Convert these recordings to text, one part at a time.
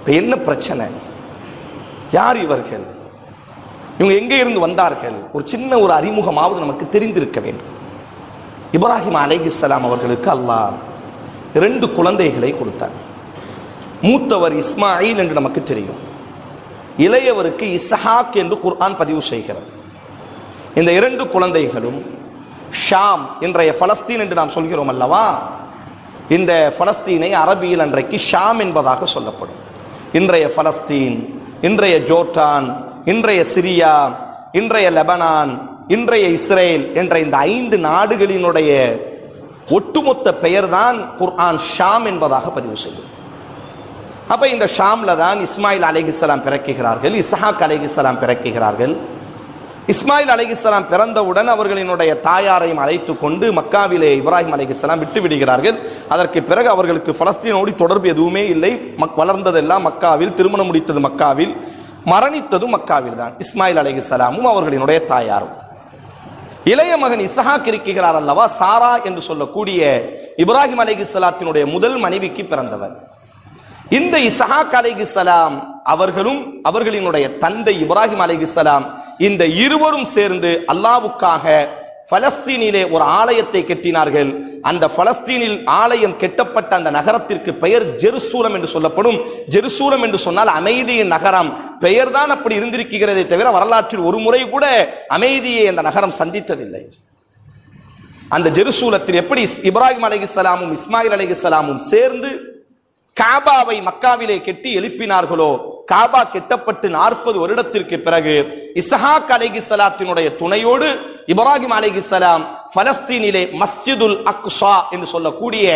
இப்ப என்ன பிரச்சனை? யார் இவர்கள்? இவங்க எங்கே இருந்து வந்தார்கள்? ஒரு சின்ன ஒரு அறிமுகமாவது நமக்கு தெரிந்திருக்க வேண்டும். இப்ராஹிம் அலைஹிஸ்ஸலாம் அவர்களுக்கு அல்லாஹ் 2 குழந்தைகளை கொடுத்தார். மூத்தவர் இஸ்மாயில் என்று நமக்கு தெரியும், இளையவருக்கு இஸ்ஹாக் என்று குர்ஆன் பதிவு செய்கிறது. இந்த 2 குழந்தைகளும் ஷாம், இன்றைய பலஸ்தீன் என்று நாம் சொல்கிறோம் அல்லவா, இந்த பலஸ்தீனை அரபியில் அன்றைக்கு ஷாம் என்பதாக சொல்லப்படும். இன்றைய பலஸ்தீன், இன்றைய ஜோர்டான், இன்றைய சிரியா, இன்றைய லெபனான், இன்றைய இஸ்ரேல் என்ற இந்த 5 நாடுகளினுடைய ஒட்டுமொத்த பெயர் தான் குர்ஆன் ஷாம் என்பதாக பதிவு செய்யும். அப்ப இந்த ஷாம்ல தான் இஸ்மாயில் அலைஹிஸ்ஸலாம் பிறக்குகிறார்கள், இஸ்ஹாக் அலைஹிஸ்ஸலாம் பிறக்குகிறார்கள். இஸ்மாயில் அலைஹிஸ்ஸலாம் பிறந்தவுடன் அவர்களினுடைய தாயாரையும் அழைத்து கொண்டு மக்காவிலே இப்ராஹிம் அலைஹிஸ்ஸலாம் விட்டு விடுகிறார்கள். அதற்கு பிறகு அவர்களுக்கு பலஸ்தீனோடு தொடர்பு எதுவுமே இல்லை. வளர்ந்ததெல்லாம் மக்காவில், திருமணம் முடித்தது மக்காவில், மரணித்ததும் மக்காவில் தான். இஸ்மாயில் அலைஹிஸ்ஸலாமும் அவர்களினுடைய தாயாரும். இளைய மகன் இஸ்ஹாக் இருக்கிறார் அல்லவா, சாரா என்று சொல்லக்கூடிய இப்ராஹிம் அலைஹிஸ்ஸலாத்தினுடைய முதல் மனைவிக்கு பிறந்தவர். இந்த இஸ்ஹாக் அலைஹிஸ்ஸலாம் அவர்களும் அவர்களினுடைய தந்தை இப்ராஹிம் அலைஹிஸ்ஸலாம் இந்த இருவரும் சேர்ந்து அல்லாஹ்வுக்காக பலஸ்தீனிலே ஒரு ஆலயத்தை கட்டினார்கள். அந்த பலஸ்தீனில் ஆலயம் கட்டப்பட்ட அந்த நகரத்திற்கு பெயர் ஜெருசூலம் என்று சொல்லப்படும். ஜெருசூலம் என்று சொன்னால் அமைதியின் நகரம். பெயர் தான் அப்படி இருந்திருக்கிறதே தவிர வரலாற்றில் ஒரு முறை கூட அமைதியை அந்த நகரம் சந்தித்ததில்லை. அந்த ஜெருசூலத்தில் எப்படி இப்ராஹிம் அலைஹிஸ்ஸலாமும் இஸ்மாயில் அலைஹிஸ்ஸலாமும் சேர்ந்து காபாவை மக்காவிலே கட்டி எழுப்பினார்களோ, காபா கெட்டப்பட்டு 40 வருடத்திற்கு பிறகு இஸ்ஹாக் அலைஹிஸ்ஸலாத்தினுடைய துணையோடு இப்ராஹிம் அலைஹிஸ்ஸலாம் பலஸ்தீனிலே மஸ்ஜிதுல் அக்ஸா என்று சொல்லக்கூடிய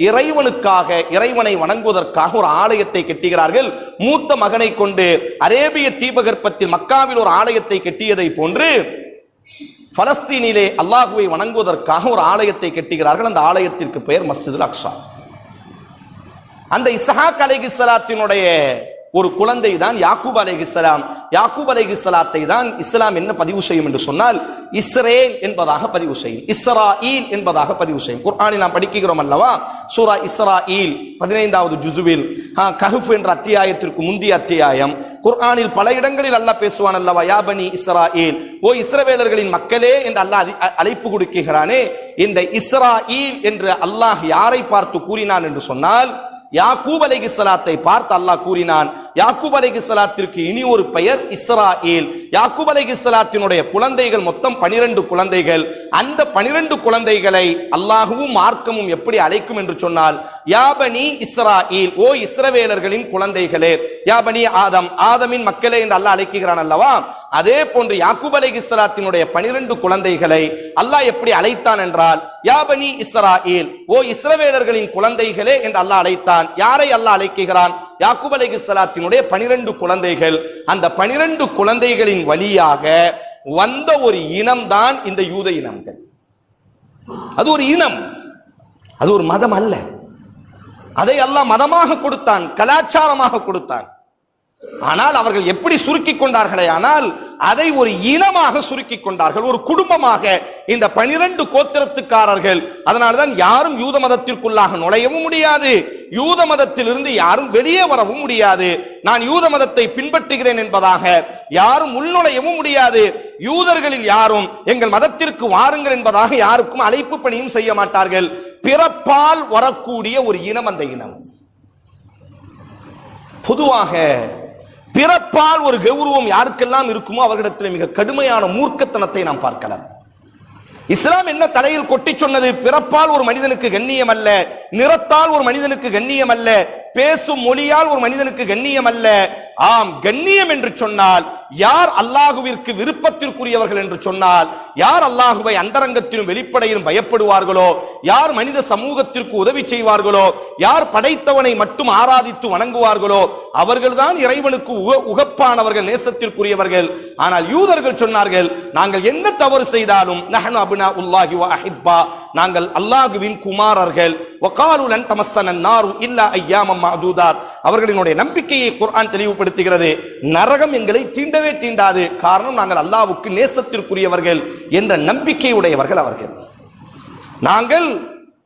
இறைவனுக்காக, இறைவனை வணங்குவதற்காக ஒரு ஆலயத்தை கட்டுகிறார்கள். மூத்த மகனை கொண்டு அரேபிய தீபகற்பத்தில் மக்காவில் ஒரு ஆலயத்தை கட்டியதை போன்று பலஸ்தீனிலே அல்லாஹுவை வணங்குவதற்காக ஒரு ஆலயத்தை கட்டுகிறார்கள். அந்த ஆலயத்திற்கு பெயர் மஸ்ஜிதுல் அக்ஸா. அந்த இஸ்ஹாக் அலைஹிஸ்ஸலாத்தினுடைய ஒரு குழந்தை தான் யாக்கூப் அலைஹிஸ்ஸலாம். யாக்கூப் அலைஹிஸ்ஸலாத்தை தான் இஸ்லாம் என்ன பதிவு செய்யும் என்று சொன்னால் இஸ்ரேல் என்பதாக பதிவு செய்யும், இஸ்ராயில் என்பதாக பதிவு செய்யும். குர்ஆனில் நாம் படிக்கிறோம் அல்லவா, சூரா இஸ்ராயில் 15வது ஜுசுவில் கஹ்ஃப் என்ற அத்தியாயத்திற்கு முந்தைய அத்தியாயம். குர்ஆனில் பல இடங்களில் அல்லாஹ் பேசுவான் அல்லவா, யா பனி இஸ்ராயில், ஓ இஸ்ரவேலர்களின் மக்களே என்று அல்லாஹ் அழைப்பு கொடுக்கிறானே. இந்த இஸ்ராயில் என்று அல்லாஹ் யாரை பார்த்து கூறினான் என்று சொன்னால் யாக்கூப் அலைஹிஸ்ஸலாத்தை பார்த்து அல்லாஹ் கூறினான். யாக்கூப் அலைஹிஸ்ஸலாத்திற்கு இனி ஒரு பெயர் இஸ்ராயில். யாக்கூப் அலைஹிஸ்ஸலாத்தினுடைய குழந்தைகள் மொத்தம் 12 குழந்தைகள். அந்த 12 குழந்தைகளை அல்லாஹ்வும் மார்க்கமும் எப்படி அழைக்கும் என்று சொன்னால் யா பனி இஸ்ராயில், ஓ இஸ்ரவேலர்களின் குழந்தைகளே. யா பனி ஆதம், ஆதமின் மக்களே என்று அல்லாஹ் அழைக்கிறான் அல்லவா. அதே போன்று யாக்கூப் அலைஹிஸ்ஸலாத்தினுடைய 12 குழந்தைகளை அல்லாஹ் எப்படி அழைத்தான் என்றால் யா பனி இஸ்ராயில், ஓ இஸ்ரவேலர்களின் குழந்தைகளே என்று அல்லாஹ் அழைத்தான். யாரை அல்லாஹ் அழைக்கிறான்? யாக்கூப் அலைஹிஸ்ஸலாத்தினுடைய 12 குழந்தைகள். அந்த 12 குழந்தைகளின் வழியாக வந்த ஒரு இனம்தான் இந்த யூத இனங்கள். அது ஒரு இனம், அது ஒரு மதம் அல்ல. அதை அல்லாஹ் மதமாக கொடுத்தான், கலாச்சாரமாக கொடுத்தான். ஆனால் அவர்கள் எப்படி சுருக்கிக் கொண்டார்களே, ஆனால் அதை ஒரு இனமாக சுருக்கிக் கொண்டார்கள், ஒரு குடும்பமாக இந்த 12 கோத்திரத்துக்காரர்கள். அதனால்தான் யாரும் யூத மதத்திற்குள்ளாக நுழையவும் முடியாது, யூத மதத்திலிருந்து யாரும் வெளியே வரவும் முடியாது. நான் யூத மதத்தை பின்பற்றுகிறேன் என்பதாக யாரும் உள்நுழையவும் முடியாது. யூதர்களில் யாரும் எங்கள் மதத்திற்கு வாருங்கள் என்பதாக யாருக்கும் அழைப்பு பணியும் செய்ய மாட்டார்கள். பிறப்பால் வரக்கூடிய ஒரு இனம் அந்த இனம். பொதுவாக பிறப்பால் ஒரு கௌரவம் யாருக்கெல்லாம் இருக்குமோ அவர்களிடத்தில் மிக கடுமையான மூர்க்கத்தனத்தை நாம் பார்க்கலாம். இஸ்லாம் என்ன தலையில் கொட்டி சொன்னது? பிறப்பால் ஒரு மனிதனுக்கு கண்ணியம் அல்ல, நிறத்தால் ஒரு மனிதனுக்கு கண்ணியம் அல்ல, பேசும் மொழியால் ஒரு மனிதனுக்கு கண்ணியம் அல்ல. ஆம், கண்ணியம் என்று சொன்னால் யார் அல்லாஹுவிற்கு விருப்பத்திற்குரியவர்கள் என்று சொன்னால், யார் அல்லாஹுவை அந்தரங்கத்திலும் வெளிப்படையிலும் பயப்படுவார்களோ, யார் மனித சமூகத்திற்கு உதவி செய்வார்களோ, யார் படைத்தவனை மட்டும் ஆராதித்து வணங்குவார்களோ அவர்கள்தான் இறைவனுக்கு உகப்பானவர்கள், நேசத்திற்குரியவர்கள். ஆனால் யூதர்கள் சொன்னார்கள், நாங்கள் என்ன தவறு செய்தாலும் நஹ்னு அப்னாஉல்லாஹி வ அஹிப்பா, நாங்கள் அல்லாஹுவின் குமாரர்கள். வகாலு லன் தமஸ்ஸன நாரு இல்லா அய்யாமம் மஅதூதாத், அவர்களினுடைய நம்பிக்கையை குர்ஆன் தெளிவுபடுத்துகிறது. நரகம் எங்களை தீண்டவே தீண்டாது, காரணம் நாங்கள் அல்லாஹ்வுக்கு நேசத்திற்குரியவர்கள் என்ற நம்பிக்கை உடையவர்கள் அவர்கள். நாங்கள்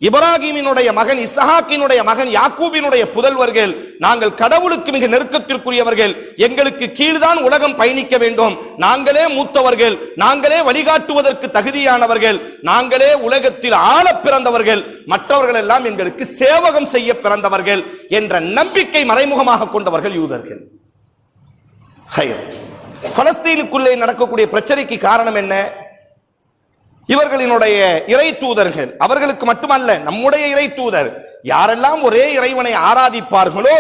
இப்ராஹிமினுடைய மகன் இஸ்ஹாக்கினுடைய மகன் யாக்கூபினுடைய புதல்வர்கள். நாங்கள் கடவுளுக்கு மிக நெருக்கத்திற்குரியவர்கள். எங்களுக்கு கீழ்தான் உலகம் பயணிக்க வேண்டும். நாங்களே மூத்தவர்கள், நாங்களே வழிகாட்டுவதற்கு தகுதியானவர்கள், நாங்களே உலகத்தில் ஆள பிறந்தவர்கள், மற்றவர்கள் எல்லாம் எங்களுக்கு சேவகம் செய்ய பிறந்தவர்கள் என்ற நம்பிக்கை மறைமுகமாக கொண்டவர்கள் யூதர்கள். பலஸ்தீனுக்குள்ளே நடக்கக்கூடிய பிரச்சனைக்கு காரணம் என்ன? இவர்களினுடைய இறை தூதர்கள், அவர்களுக்கு மட்டுமல்ல, நம்முடைய இறை தூதர், யாரெல்லாம் ஒரே இறைவனை ஆராதிப்பார்களோ,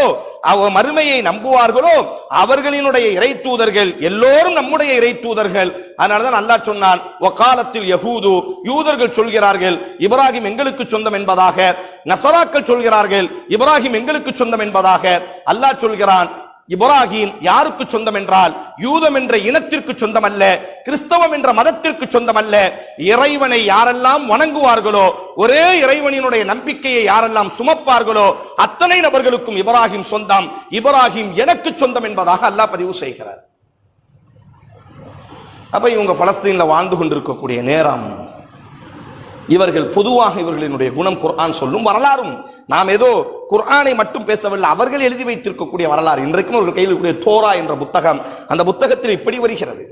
அவர் மறுமையை நம்புவார்களோ, அவர்களினுடைய இறை தூதர்கள் எல்லோரும் நம்முடைய இறை தூதர்கள். அதனாலதான் அல்லாஹ் சொன்னான், வகாலத்தில் யஹூது, யூதர்கள் சொல்கிறார்கள் இப்ராஹிம் எங்களுக்கு சொந்தம் என்பதாக, நசராக்கள் சொல்கிறார்கள் இப்ராஹிம் எங்களுக்கு சொந்தம் என்பதாக. அல்லாஹ் சொல்கிறான், இப்ராஹிம் யாருக்கு சொந்தம் என்றால் யூதம் என்ற இனத்திற்கு சொந்தம் அல்ல, கிறிஸ்தவம் என்ற மதத்திற்கு சொந்தம் அல்ல. இறைவனை யாரெல்லாம் வணங்குவார்களோ, ஒரே இறைவனினுடைய நம்பிக்கையை யாரெல்லாம் சுமப்பார்களோ அத்தனை நபர்களுக்கும் இப்ராஹிம் சொந்தம். இப்ராஹிம் எனக்கு சொந்தம் என்பதாக அல்லாஹ் பதிவு செய்கிறார். அப்ப இவங்க பலஸ்தீன்ல வாழ்ந்து கொண்டிருக்கக்கூடிய நேரம், இவர்கள் பொதுவாக இவர்களினுடைய குணம் குர்ஆன் சொல்லும் வரலாறும், நாம் ஏதோ குர்ஆனை மட்டும் பேசவில்லை, அவர்கள் எழுதி வைத்திருக்கக்கூடிய வரலாறு. இன்றைக்கும் அவர்கள் கையில் இருக்கக்கூடிய தோரா என்ற புத்தகம், அந்த புத்தகத்தில் இப்படி வருகிறது,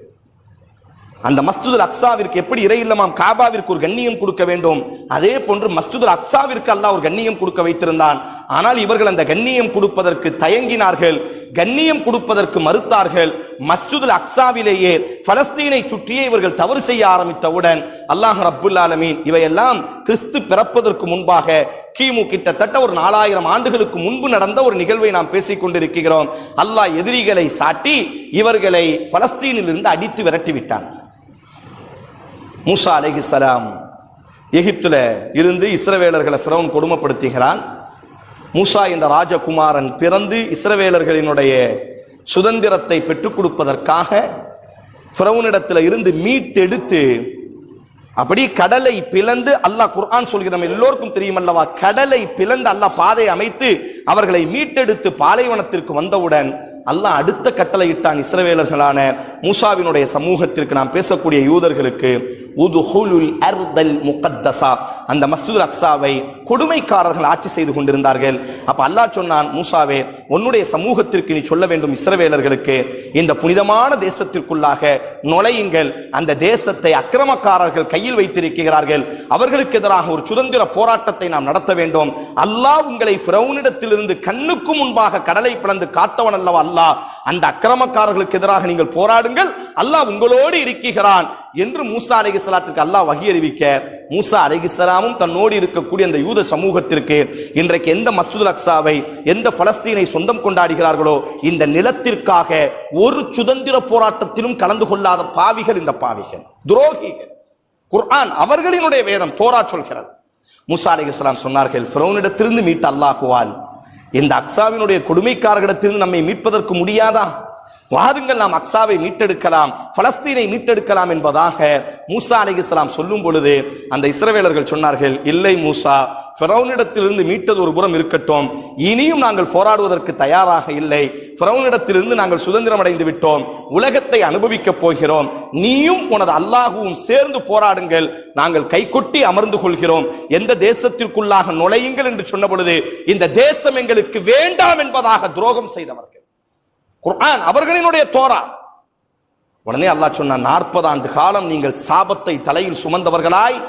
அந்த மஸ்ஜிதுல் அக்ஸாவிற்கு எப்படி இறை இல்லமாம் காபாவிற்கு ஒரு கண்ணியம் கொடுக்க வேண்டும், அதே போன்று மஸ்ஜிதுல் அக்ஸாவிற்கு அல்லாஹ் ஒரு கண்ணியம் கொடுக்க வைத்திருந்தான். ஆனால் இவர்கள் அந்த கண்ணியம் கொடுப்பதற்கு தயங்கினார்கள், கண்ணியம் கொடுப்பதற்கு மறுத்தார்கள். மஸ்ஜிதுல் அக்ஸாவிலேயே பலஸ்தீனை சுற்றியே இவர்கள் தவறு செய்ய ஆரம்பித்தவுடன் அல்லாஹ் ரப்புல் ஆலமீன், இவையெல்லாம் கிறிஸ்து பிறப்பதற்கு முன்பாக கிமு கிட்டத்தட்ட ஒரு 4000 ஆண்டுகளுக்கு முன்பு நடந்த ஒரு நிகழ்வை நாம் பேசிக் கொண்டிருக்கிறோம். அல்லாஹ் எதிரிகளை சாட்டி இவர்களை பலஸ்தீனில் இருந்து அடித்து விரட்டி விட்டான். மூசா அலைஹிஸ்ஸலாம் எகிப்துல இருந்து இஸ்ரவேலர்களை ஃபிரௌன் கொடுமைப்படுத்துகிறான். மூசா என்ற ராஜகுமாரன் பிறந்து இஸ்ரவேலர்களினுடைய சுதந்திரத்தை பெற்றுக் கொடுப்பதற்காக ஃபிரௌனிடத்தில் இருந்து மீட்டெடுத்து அப்படி கடலை பிளந்து, அல்லாஹ் குர்ஆன் சொல்கிற நம்ம எல்லோருக்கும் தெரியும் அல்லவா, கடலை பிளந்து அல்லாஹ் பாதை அமைத்து அவர்களை மீட்டெடுத்து பாலைவனத்திற்கு வந்தவுடன் அல்லாஹ் அடுத்த கட்டளை இட்டான் இஸ்ரவேலர்களான மூசாவினுடைய சமூகத்திற்கு, நாம் பேசக்கூடிய யூதர்களுக்கு, உதுஹுலுல் அர்தல் முகத்தஸா, அந்த மஸ்ஜிதுல் அக்ஸாவை கொடுமைக்காரர்கள் ஆட்சி செய்து கொண்டிருந்தார்கள். அப்ப அல்லாஹ் சொன்னான், மூசாவே உன்னுடைய சமூகத்திற்கு நீ சொல்ல வேண்டும், இஸ்ரவேலர்களுக்கு இந்த புனிதமான தேசத்திற்குள்ளாக நுழையுங்கள், அந்த தேசத்தை அக்கிரமக்காரர்கள் கையில் வைத்திருக்கிறார்கள், அவர்களுக்கு எதிராக ஒரு சுதந்திர போராட்டத்தை நாம் நடத்த வேண்டும். அல்லாஹ் உங்களை ஃபிரௌனிடத்திலிருந்து கண்ணுக்கு முன்பாக கடலை பிளந்து காத்தவன் அல்லவா அல்லாஹ், அந்த அக்கிரமக்காரர்களுக்கு எதிராக நீங்கள் போராடுங்கள், அல்லாஹ் உங்களோடு இருக்கிறான் என்று மூசா அலைஹிஸ்ஸலாத்துக்கு அல்லாஹ் வஹி அறிவிக்க, மூசா அலைஹிஸ்ஸலாமும் தன்னோடு இருக்கக்கூடிய அந்த யூத சமூகத்திற்கு இன்றைக்கு எந்த மஸ்ஜிதுல் அக்ஸாவை, எந்த பலஸ்தீனை சொந்தம் கொண்டாடுகிறார்களோ, இந்த நிலத்திற்காக ஒரு சுதந்திர போராட்டத்திலும் கலந்து கொள்ளாத பாவிகள் இந்த பாவிகள், துரோகிகள். குர்ஆன் அவர்களினுடைய வேதம் தோரா சொல்கிறது. மூசா அலைஹிஸ்ஸலாம் சொன்னார்கள், ஃபிரௌனிடத்திலிருந்து மீட்ட அல்லாஹுவால் இந்த அக்ஸாவினுடைய கொடுமைக்காரர்களிடத்திலிருந்து நம்மை மீட்பதற்கு முடியாதா? வாருங்கள், நாம் அக்ஸாவை மீட்டெடுக்கலாம், பலஸ்தீனை மீட்டெடுக்கலாம் என்பதாக மூசா அலைஹிஸ்ஸலாம் சொல்லும் பொழுது அந்த இஸ்ரவேலர்கள் சொன்னார்கள், இல்லை மூசா, ஃபிரௌனிடத்திலிருந்து மீட்டது ஒரு புறம் இருக்கட்டும், இனியும் நாங்கள் போராடுவதற்கு தயாராக இல்லை. ஃபிரௌனிடத்திலிருந்து நாங்கள் சுதந்திரம் அடைந்து விட்டோம், உலகத்தை அனுபவிக்கப் போகிறோம், நீயும் உனது அல்லாஹுவும் சேர்ந்து போராடுங்கள், நாங்கள் கைகொட்டி அமர்ந்து கொள்கிறோம், எந்த தேசத்திற்குள்ளாக நுழையுங்கள் என்று சொன்ன பொழுது இந்த தேசம் எங்களுக்கு வேண்டாம் என்பதாக துரோகம் செய்தவர்கள். குர்ஆன் அவர்களினுடைய தோரா. உடனே அல்லாஹ் சொன்னான், 40 ஆண்டு காலம் நீங்கள் சாபத்தை தலையில் சுமந்தவர்களாய்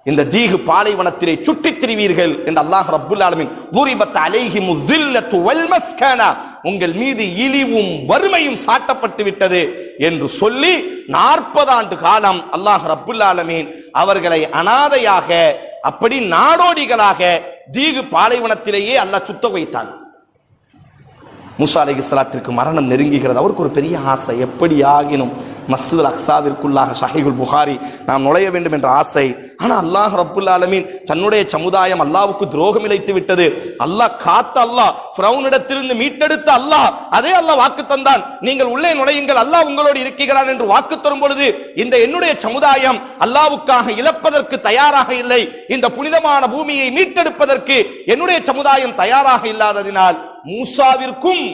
இந்த தீகு பாலைவனத்திலே சுற்றித் திரிவீர்கள் என்று அல்லாஹ் ரப்புல் ஆலமீன், துரிபத் அலைஹிமு ஸில்லத்து வல் மஸ்கனா, உங்கள் மீது இழிவும் வறுமையும் சாட்டப்பட்டு விட்டது என்று சொல்லி 40 ஆண்டு காலம் அல்லாஹ் ரப்புல் ஆலமீன் அவர்களை அனாதையாக, அப்படி நாடோடிகளாக தீகு பாலைவனத்திலேயே அல்லாஹ் சுத்த வைத்தான். மூசா அலைஹிஸ்ஸலாத்திற்கு மரணம் நெருங்குகிறது. அவருக்கு ஒரு பெரிய ஆசை, எப்படி ஆகினும் மஸ்ஜிதுல் அக்ஸாவிற்குள்ளாக ஸஹீஹுல் புகாரி நாம் நுழைய வேண்டும் என்ற ஆசை. ஆனால் அல்லாஹ் ரப்புல் ஆலமீன் தன்னுடைய சமுதாயம் அல்லாஹ்வுக்கு துரோகம் இழைத்து விட்டது. அல்லாஹ் காத்த அல்லாஹ், ஃபிரௌனிடத்திலிருந்து மீட்டெடுத்த அல்லாஹ், அதே அல்லாஹ் வாக்கு தந்தான், நீங்கள் உள்ளே நுழையுங்கள், அல்லாஹ் உங்களோடு இருக்கிறான் என்று வாக்கு தரும் பொழுது இந்த என்னுடைய சமுதாயம் அல்லாஹ்வுக்காக இழப்பதற்கு தயாராக இல்லை, இந்த புனிதமான பூமியை மீட்டெடுப்பதற்கு என்னுடைய சமுதாயம் தயாராக இல்லாததினால் மூசாவிற்கும்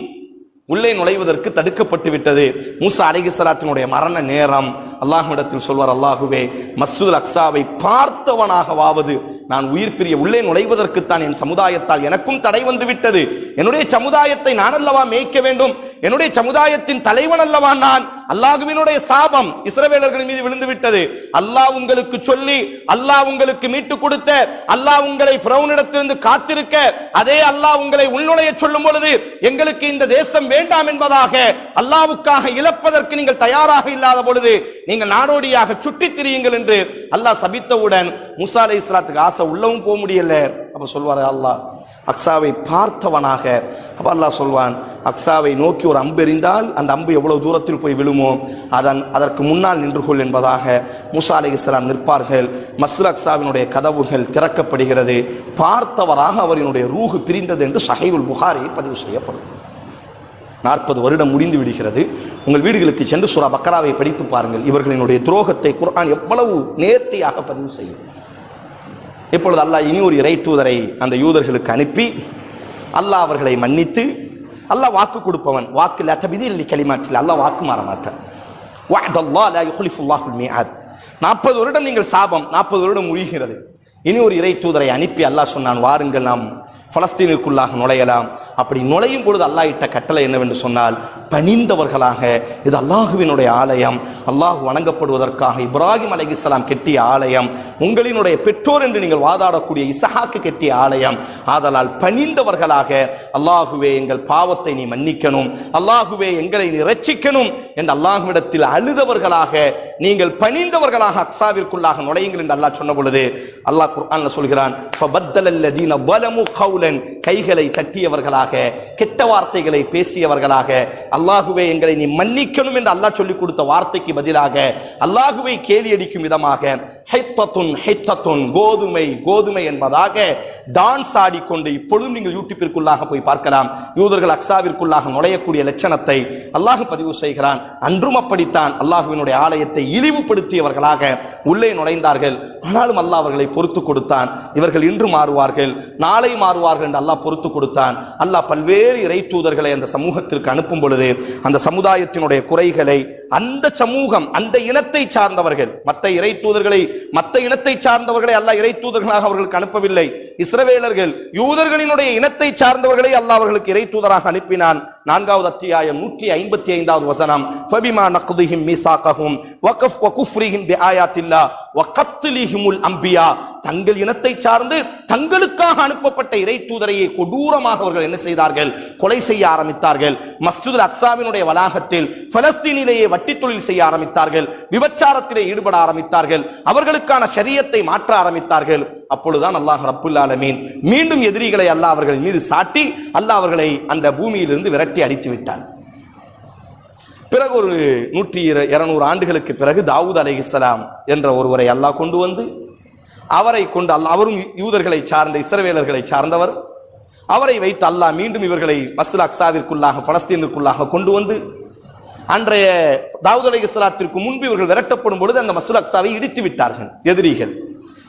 உள்ளே நுழைவதற்கு தடுக்கப்பட்டு விட்டது. மூசா அலைஹிஸ்ஸலாத்தினுடைய மரண நேரம். அல்லாஹ்விடத்தில் சொல்வார், அல்லாஹுவே, மஸ்ஜிதுல் அக்ஸாவை பார்த்தவனாகவாவது நான் உயிர் பிரிய உள்ளே நுழைவதற்குத்தான் என் சமுதாயத்தால் எனக்கும் தடை வந்து விட்டது. என்னுடைய சமுதாயத்தை நான் அல்லவா மேய்க்க வேண்டும், என்னுடைய சமுதாயத்தின் தலைவன் அல்லவா நான். அல்லாஹ்வினுடைய சாபம் இஸ்ரவேலர்கள் மீது விழுந்து விட்டது. அல்லாஹ் உங்களுக்கு சொல்லி, அல்லாஹ் உங்களுக்கு மீட்டு கொடுத்த, அல்லாஹ் உங்களை ஃபிரௌனிடத்திலிருந்து காத்திருக்க, அதே அல்லாஹ் உங்களை உள்நுழைய சொல்லும் பொழுது எங்களுக்கு இந்த தேசம் வேண்டாம் என்பதாக அல்லாஹ்வுக்காக இழப்பதற்கு நீங்கள் தயாராக இல்லாத பொழுது நீங்கள் நாடோடியாக சுற்றித் திரியுங்கள் என்று அல்லாஹ் சபித்தவுடன் மூசா அலைஹிஸ்ஸலாத்துக்கு ஆசை உள்ளவும் போக முடியல. அப்ப சொல்வாரு அல்லாஹ், அக்ஸாவை பார்த்தவனாக. அப்ப அல்லாஹ் சொல்வான், அக்ஸாவை நோக்கி ஒரு அம்பு எறிந்தால் அந்த அம்பு எவ்வளவு தூரத்தில் போய் விழுமோ அதற்கு முன்னால் நின்று கொள் என்பதாக மூசா அலைஹிஸ்ஸலாம் நிற்பார்கள். மஸ்ஜிதுல் அக்ஸாவினுடைய கதவுகள் திறக்கப்படுகிறது. பார்த்தவராக அவரினுடைய ரூஹு பிரிந்தது என்று ஸஹீஹுல் புகாரியில் பதிவு செய்யப்படும். 40 வருடம் முடிந்து விடுகிறது. உங்கள் வீடுகளுக்கு சென்று சூரா பக்கராவை படித்து பாருங்கள். இவர்களினுடைய துரோகத்தை குர்ஆன் எவ்வளவு நேர்த்தியாக பதிவு செய்யும். இப்பொழுது அல்லாஹ் இனி ஒரு இறை தூதரை அந்த யூதர்களுக்கு அனுப்பி அல்லாஹ் அவர்களை மன்னித்து, அல்லாஹ் வாக்கு கொடுப்பவன், வாக்கு லா தப்தீல லிகலிமாத்தில், அல்லாஹ் வாக்கு மாற மாட்டான். வஅதல்லாஹ் லா யுக்லிஃபுல்லாஹுல் மிஆத். 40 வருடம் நீங்கள் சாபம், 40 வருடம் முடிகிறது. இனி ஒரு இறை தூதரை அனுப்பி அல்லாஹ் சொன்னான், வாருங்கள் நாம் பலஸ்தீனுக்குள்ளாக நுழையலாம். அப்படி நுழையும் பொழுது அல்லாஹ் இட்ட கட்டளை என்னவென்று சொன்னால், பணிந்தவர்களாக, இது அல்லாஹுவினுடைய ஆலயம், அல்லாஹ் வணங்கப்படுவதற்காக இப்ராஹிம் அலைஹிஸ்ஸலாம் கெட்டிய ஆலயம், உங்களினுடைய பெற்றோர் என்று நீங்கள் வாதாடக்கூடிய இஸ்ஹாக்கு கெட்டிய ஆலயம். ஆதலால் பணிந்தவர்களாக, அல்லாஹுவே எங்கள் பாவத்தை நீ மன்னிக்கணும், அல்லாஹுவே எங்களை நீ இரட்சிக்கணும் என்று அல்லாஹ்விடத்தில் அழுதவர்களாக, நீங்கள் பணிந்தவர்களாக அக்ஸாவிற்குள்ளாக நுழையுங்கள் என்று அல்லாஹ் சொன்ன பொழுது அல்லாஹ் குர்ஆன்ல சொல்கிறான், ஃபபத்தலல்லதீன ஸலமு கௌலன், கைகளை தட்டியவர்களாக, கெட்ட வார்த்தைகளை பேசியவர்களாக, அல்லாஹுவே எங்களை நீ மன்னிக்கணும் என்று அல்லாஹ் சொல்லிக் கொடுத்த வார்த்தைக்கு பதிலாக அல்லாஹுவை கேலி அடிக்கும் விதமாக ஹைத்தத்துன் ஹைத்தத்துன், கோதுமை கோதுமை என்பதாக டான்ஸ் ஆடிக்கொண்டு, இப்பொழுதும் நீங்கள் யூடியூப்பிற்குள்ளாக போய் பார்க்கலாம், யூதர்கள் அக்ஸாவிற்குள்ளாக நுழையக்கூடிய லட்சணத்தை அல்லாஹ் பதிவு செய்கிறான். அன்றும் அப்படித்தான் அல்லாஹுவினுடைய ஆலயத்தை இழிவுபடுத்தியவர்களாக உள்ளே நுழைந்தார்கள். ஆனாலும் அல்லாஹ் அவர்களை பொறுத்து கொடுத்தான். இவர்கள் இன்று மாறுவார்கள், நாளை மாறுவார்கள் என்று அல்லாஹ் பொறுத்து கொடுத்தான். அல்லாஹ் பல்வேறு இறை தூதர்களை அந்த சமூகத்திற்கு அனுப்பும் பொழுது அந்த சமுதாயத்தினுடைய குறைகளை, அந்த சமூகம், அந்த இனத்தை சார்ந்தவர்கள், மற்ற இறை தூதர்களை, மற்ற இனத்தை சார்ந்தவர்களை அல்லாஹ் இறை தூதர்களாக அவர்களுக்கு அனுப்பவில்லை. இஸ்ரவேலர்கள் யூதர்களினுடைய இனத்தை சார்ந்தவர்களை அல்லாஹ் அவர்களுக்கு இறை தூதராக அனுப்பினான். 4வது அத்தியாயம் 155வது வசனம், ஃபபிமா நக்திஹிம் மீசாகஹும் வகுஃப்ரிஹிம் பிஆயாத்தில்லாஹ் வகத்லிஹிமுல் அம்பியா, தங்கள் இனத்தை சார்ந்து தங்களுக்காக அனுப்பப்பட்ட இறை தூதரையே கொடூரமாக அவர்கள் என்ன செய்தார்கள்? கொலை செய்ய ஆரம்பித்தார்கள். மஸ்ஜிதுல் அக்ஸாவினுடைய வளாகத்தில் பலஸ்தீனிலேயே வட்டி தொழில் செய்ய ஆரம்பித்தார்கள், விபச்சாரத்திலே ஈடுபட ஆரம்பித்தார்கள், அவர்களுக்கான ஷரியத்தை மாற்ற ஆரம்பித்தார்கள். அப்பொழுதுதான் அல்லாஹ் ரப்புல் ஆலமீன் மீண்டும் எதிரிகளை அல்லாஹ் அவர்கள் மீது சாட்டி அல்லாஹ் அவர்களை அந்த பூமியிலிருந்து விரட்டி அடித்து விட்டார். பிறகு ஒரு 100-200 ஆண்டுகளுக்கு பிறகு தாவூத் அலைஹிஸ்ஸலாம் என்ற ஒருவரை அல்லாஹ் கொண்டு வந்து, அவரை கொண்டு அவரும் யூதர்களை சார்ந்த இஸ்ரவேலர்களை சார்ந்தவர், அவரை வைத்து அல்லாஹ் மீண்டும் இவர்களை மஸ்ஜிதுல் அக்ஸாவிற்குள்ளாக பலஸ்தீனிற்குள்ளாக கொண்டு வந்து, அன்றைய தாவூத் அலைஹிஸ்ஸலாத்திற்கு முன்பு இவர்கள் விரட்டப்படும் பொழுது அந்த மஸ்ஜிதுல் அக்ஸாவை இடித்து விட்டார்கள் எதிரிகள்.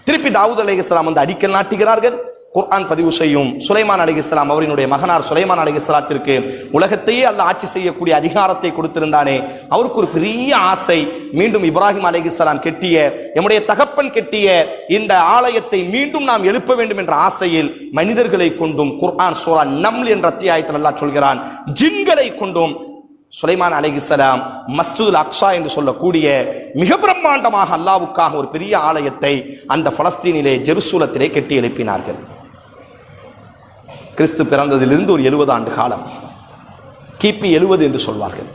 திருப்பி தாவூத் அலைஹிஸ்ஸலாம் வந்து அடிக்கல் நாட்டுகிறார்கள். குர்ஆன் பதிவு செய்யும், சுலைமான் அலைஹிஸ்ஸலாம் அவரினுடைய மகனார் சுலைமான் அலைஹிஸ்ஸலாத்திற்கு உலகத்தையே அல்லாஹ் ஆட்சி செய்யக்கூடிய அதிகாரத்தை கொடுத்திருந்தானே, அவருக்கு ஒரு பெரிய ஆசை, மீண்டும் இப்ராஹிம் அலைஹிஸ்ஸலாம் கெட்டிய, நம்முடைய தகப்பன் கெட்டிய இந்த ஆலயத்தை மீண்டும் நாம் எழுப்ப வேண்டும் என்ற ஆசையில் மனிதர்களை கொண்டும், குர்ஆன் சூரா நம்ல் என்ற அத்தியாயத்தில் அல்லாஹ் சொல்கிறான், ஜின்களை கொண்டும் சுலைமான் அலைஹிஸ்ஸலாம் மஸ்ஜிதுல் அக்ஸா என்று சொல்லக்கூடிய மிக பிரம்மாண்டமாக அல்லாஹ்வுக்காக ஒரு பெரிய ஆலயத்தை அந்த பலஸ்தீனிலே ஜெருசலத்திலே கட்டி எழுப்பினார்கள். கிறிஸ்து பிறந்ததிலிருந்து ஒரு 70 ஆண்டு காலம், கிபி 70 என்று சொல்வார்கள்.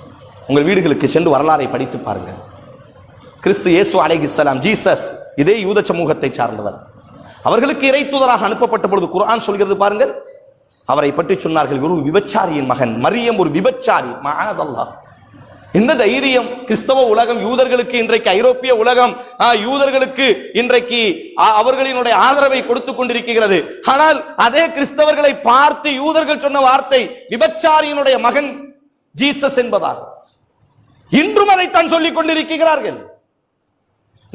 உங்கள் வீடுகளுக்கு சென்று வரலாறை படித்து பாருங்கள். கிறிஸ்து இயேசு அலைஹிஸ்ஸலாம், ஜீசஸ் இதே யூத சமூகத்தை சார்ந்தவர். அவர்களுக்கு இறை தூதராக அனுப்பப்பட்ட பொழுது குர்ஆன் சொல்கிறது பாருங்கள், அவரை பற்றி சொன்னார்கள், ஒரு விபச்சாரியின் மகன், மரியம் ஒரு விபச்சாரி. மஆதல்லாஹ், என்ன தைரியம்! கிறிஸ்தவ உலகம், யூதர்களுக்கு இன்றைக்கு ஐரோப்பிய உலகம் யூதர்களுக்கு இன்றைக்கு அவர்களினுடைய ஆதரவை கொடுத்துக் கொண்டிருக்கிறது. ஆனால் அதே கிறிஸ்தவர்களை பார்த்து யூதர்கள் சொன்ன வார்த்தை விபச்சாரியினுடைய மகன் ஜீசஸ் என்பதால் இன்றும் அதைத்தான் சொல்லிக் கொண்டிருக்கிறார்கள்.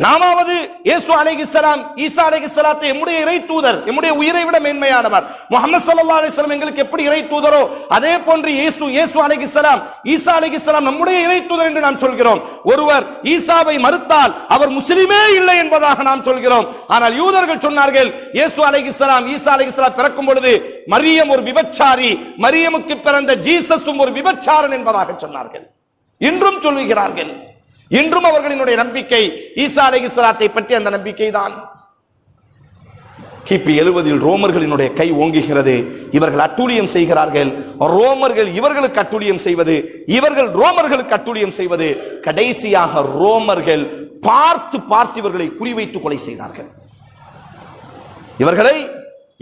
நாமாவது இயேசு அலைஹிஸ்ஸலாம் ஈசா அலைஹிஸ்ஸலாத்தை எம்முடைய இறை தூதர், எம்முடைய உயிரை விட மேன்மையானவர். முஹம்மது ஸல்லல்லாஹு அலைஹி வஸல்லம் எங்களுக்கு எப்படி இறை தூதரோ அதே போன்று இயேசு அலைஹிஸ்ஸலாம் ஈசா அலைஹிஸ்ஸலாம் நம்முடைய இறை தூதர் என்று நாம் சொல்கிறோம். ஒருவர் ஈசாவை மறுத்தால் அவர் முஸ்லிமே இல்லை என்பதாக நாம் சொல்கிறோம். ஆனால் யூதர்கள் சொன்னார்கள் இயேசு அலைஹிஸ்ஸலாம் ஈசா அலைஹிஸ்ஸலாம் பிறக்கும் பொழுது மரியம் ஒரு விபச்சாரி, மரியமுக்கு பிறந்த ஜீசஸும் ஒரு விபச்சாரன் என்பதாக சொன்னார்கள். இன்றும் சொல்லுகிறார்கள். இன்றும் அவர்களினுடைய நம்பிக்கை ஈசா அலைஹிஸ்ஸலாத்தை பற்றி அந்த நம்பிக்கை தான். கிபி 70 ரோமர்களினுடைய கை ஓங்குகிறது. இவர்கள் அட்டூழியம் செய்கிறார்கள். ரோமர்கள் இவர்களுக்கு அட்டூழியம் செய்வது, இவர்கள் ரோமர்களுக்கு அட்டூழியம் செய்வது. கடைசியாக ரோமர்கள் பார்த்து பார்த்து இவர்களை குறிவைத்து கொலை செய்தார்கள். இவர்களை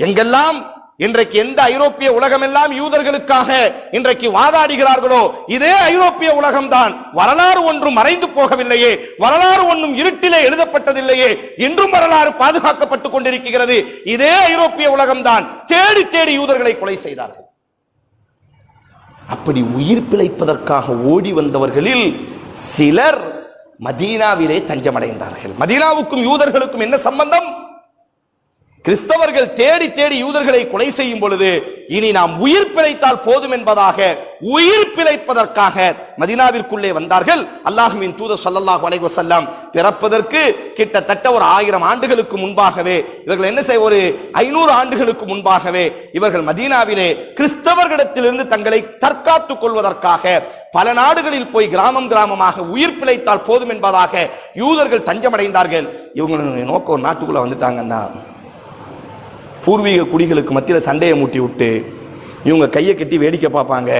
எங்கெல்லாம் இன்றைக்கு எந்த ஐரோப்பிய உலகம் எல்லாம் யூதர்களுக்காக இன்றைக்கு வாதாடுகிறார்களோ இதே ஐரோப்பிய உலகம்தான். வரலாறு ஒன்றும் மறைந்து போகவில்லையே, வரலாறு ஒன்றும் இருட்டிலே எழுதப்பட்டதில்லையே, இன்றும் வரலாறு பாதுகாக்கப்பட்டுக் கொண்டிருக்கிறது. இதே ஐரோப்பிய உலகம்தான் தேடி தேடி யூதர்களை கொலை செய்தார்கள். அப்படி உயிர் பிழைப்பதற்காக ஓடி வந்தவர்களில் சிலர் மதீனாவிலே தஞ்சமடைந்தார்கள். மதீனாவுக்கும் யூதர்களுக்கும் என்ன சம்பந்தம்? கிறிஸ்தவர்கள் தேடி தேடி யூதர்களை கொலை செய்யும் பொழுது இனி நாம் உயிர் பிழைத்தால் போதும் என்பதாக உயிர் பிழைப்பதற்காக மதீனாவிற்குள்ளே வந்தார்கள். அல்லாஹ்வின் தூதர் ஸல்லல்லாஹு அலைஹி வஸல்லம் பிறப்பதற்கு கிட்டத்தட்ட ஒரு 1000 ஆண்டுகளுக்கு முன்பாகவே, இவர்கள் என்ன செய்ய, ஒரு 500 ஆண்டுகளுக்கு முன்பாகவே இவர்கள் மதீனாவிலே கிறிஸ்தவர்களிடத்திலிருந்து தங்களை தற்காத்துக் கொள்வதற்காக பல நாடுகளில் போய் கிராமம் கிராமமாக உயிர் பிழைத்தால் போதும் என்பதாக யூதர்கள் தஞ்சமடைந்தார்கள். இவங்களுடைய நோக்கம் நாட்டுக்குள்ள வந்துட்டாங்கன்னா பூர்வீக குடிகளுக்கு மத்தியில் சண்டையை மூட்டி விட்டு இவங்க கையை கட்டி வேடிக்கை பார்ப்பாங்க.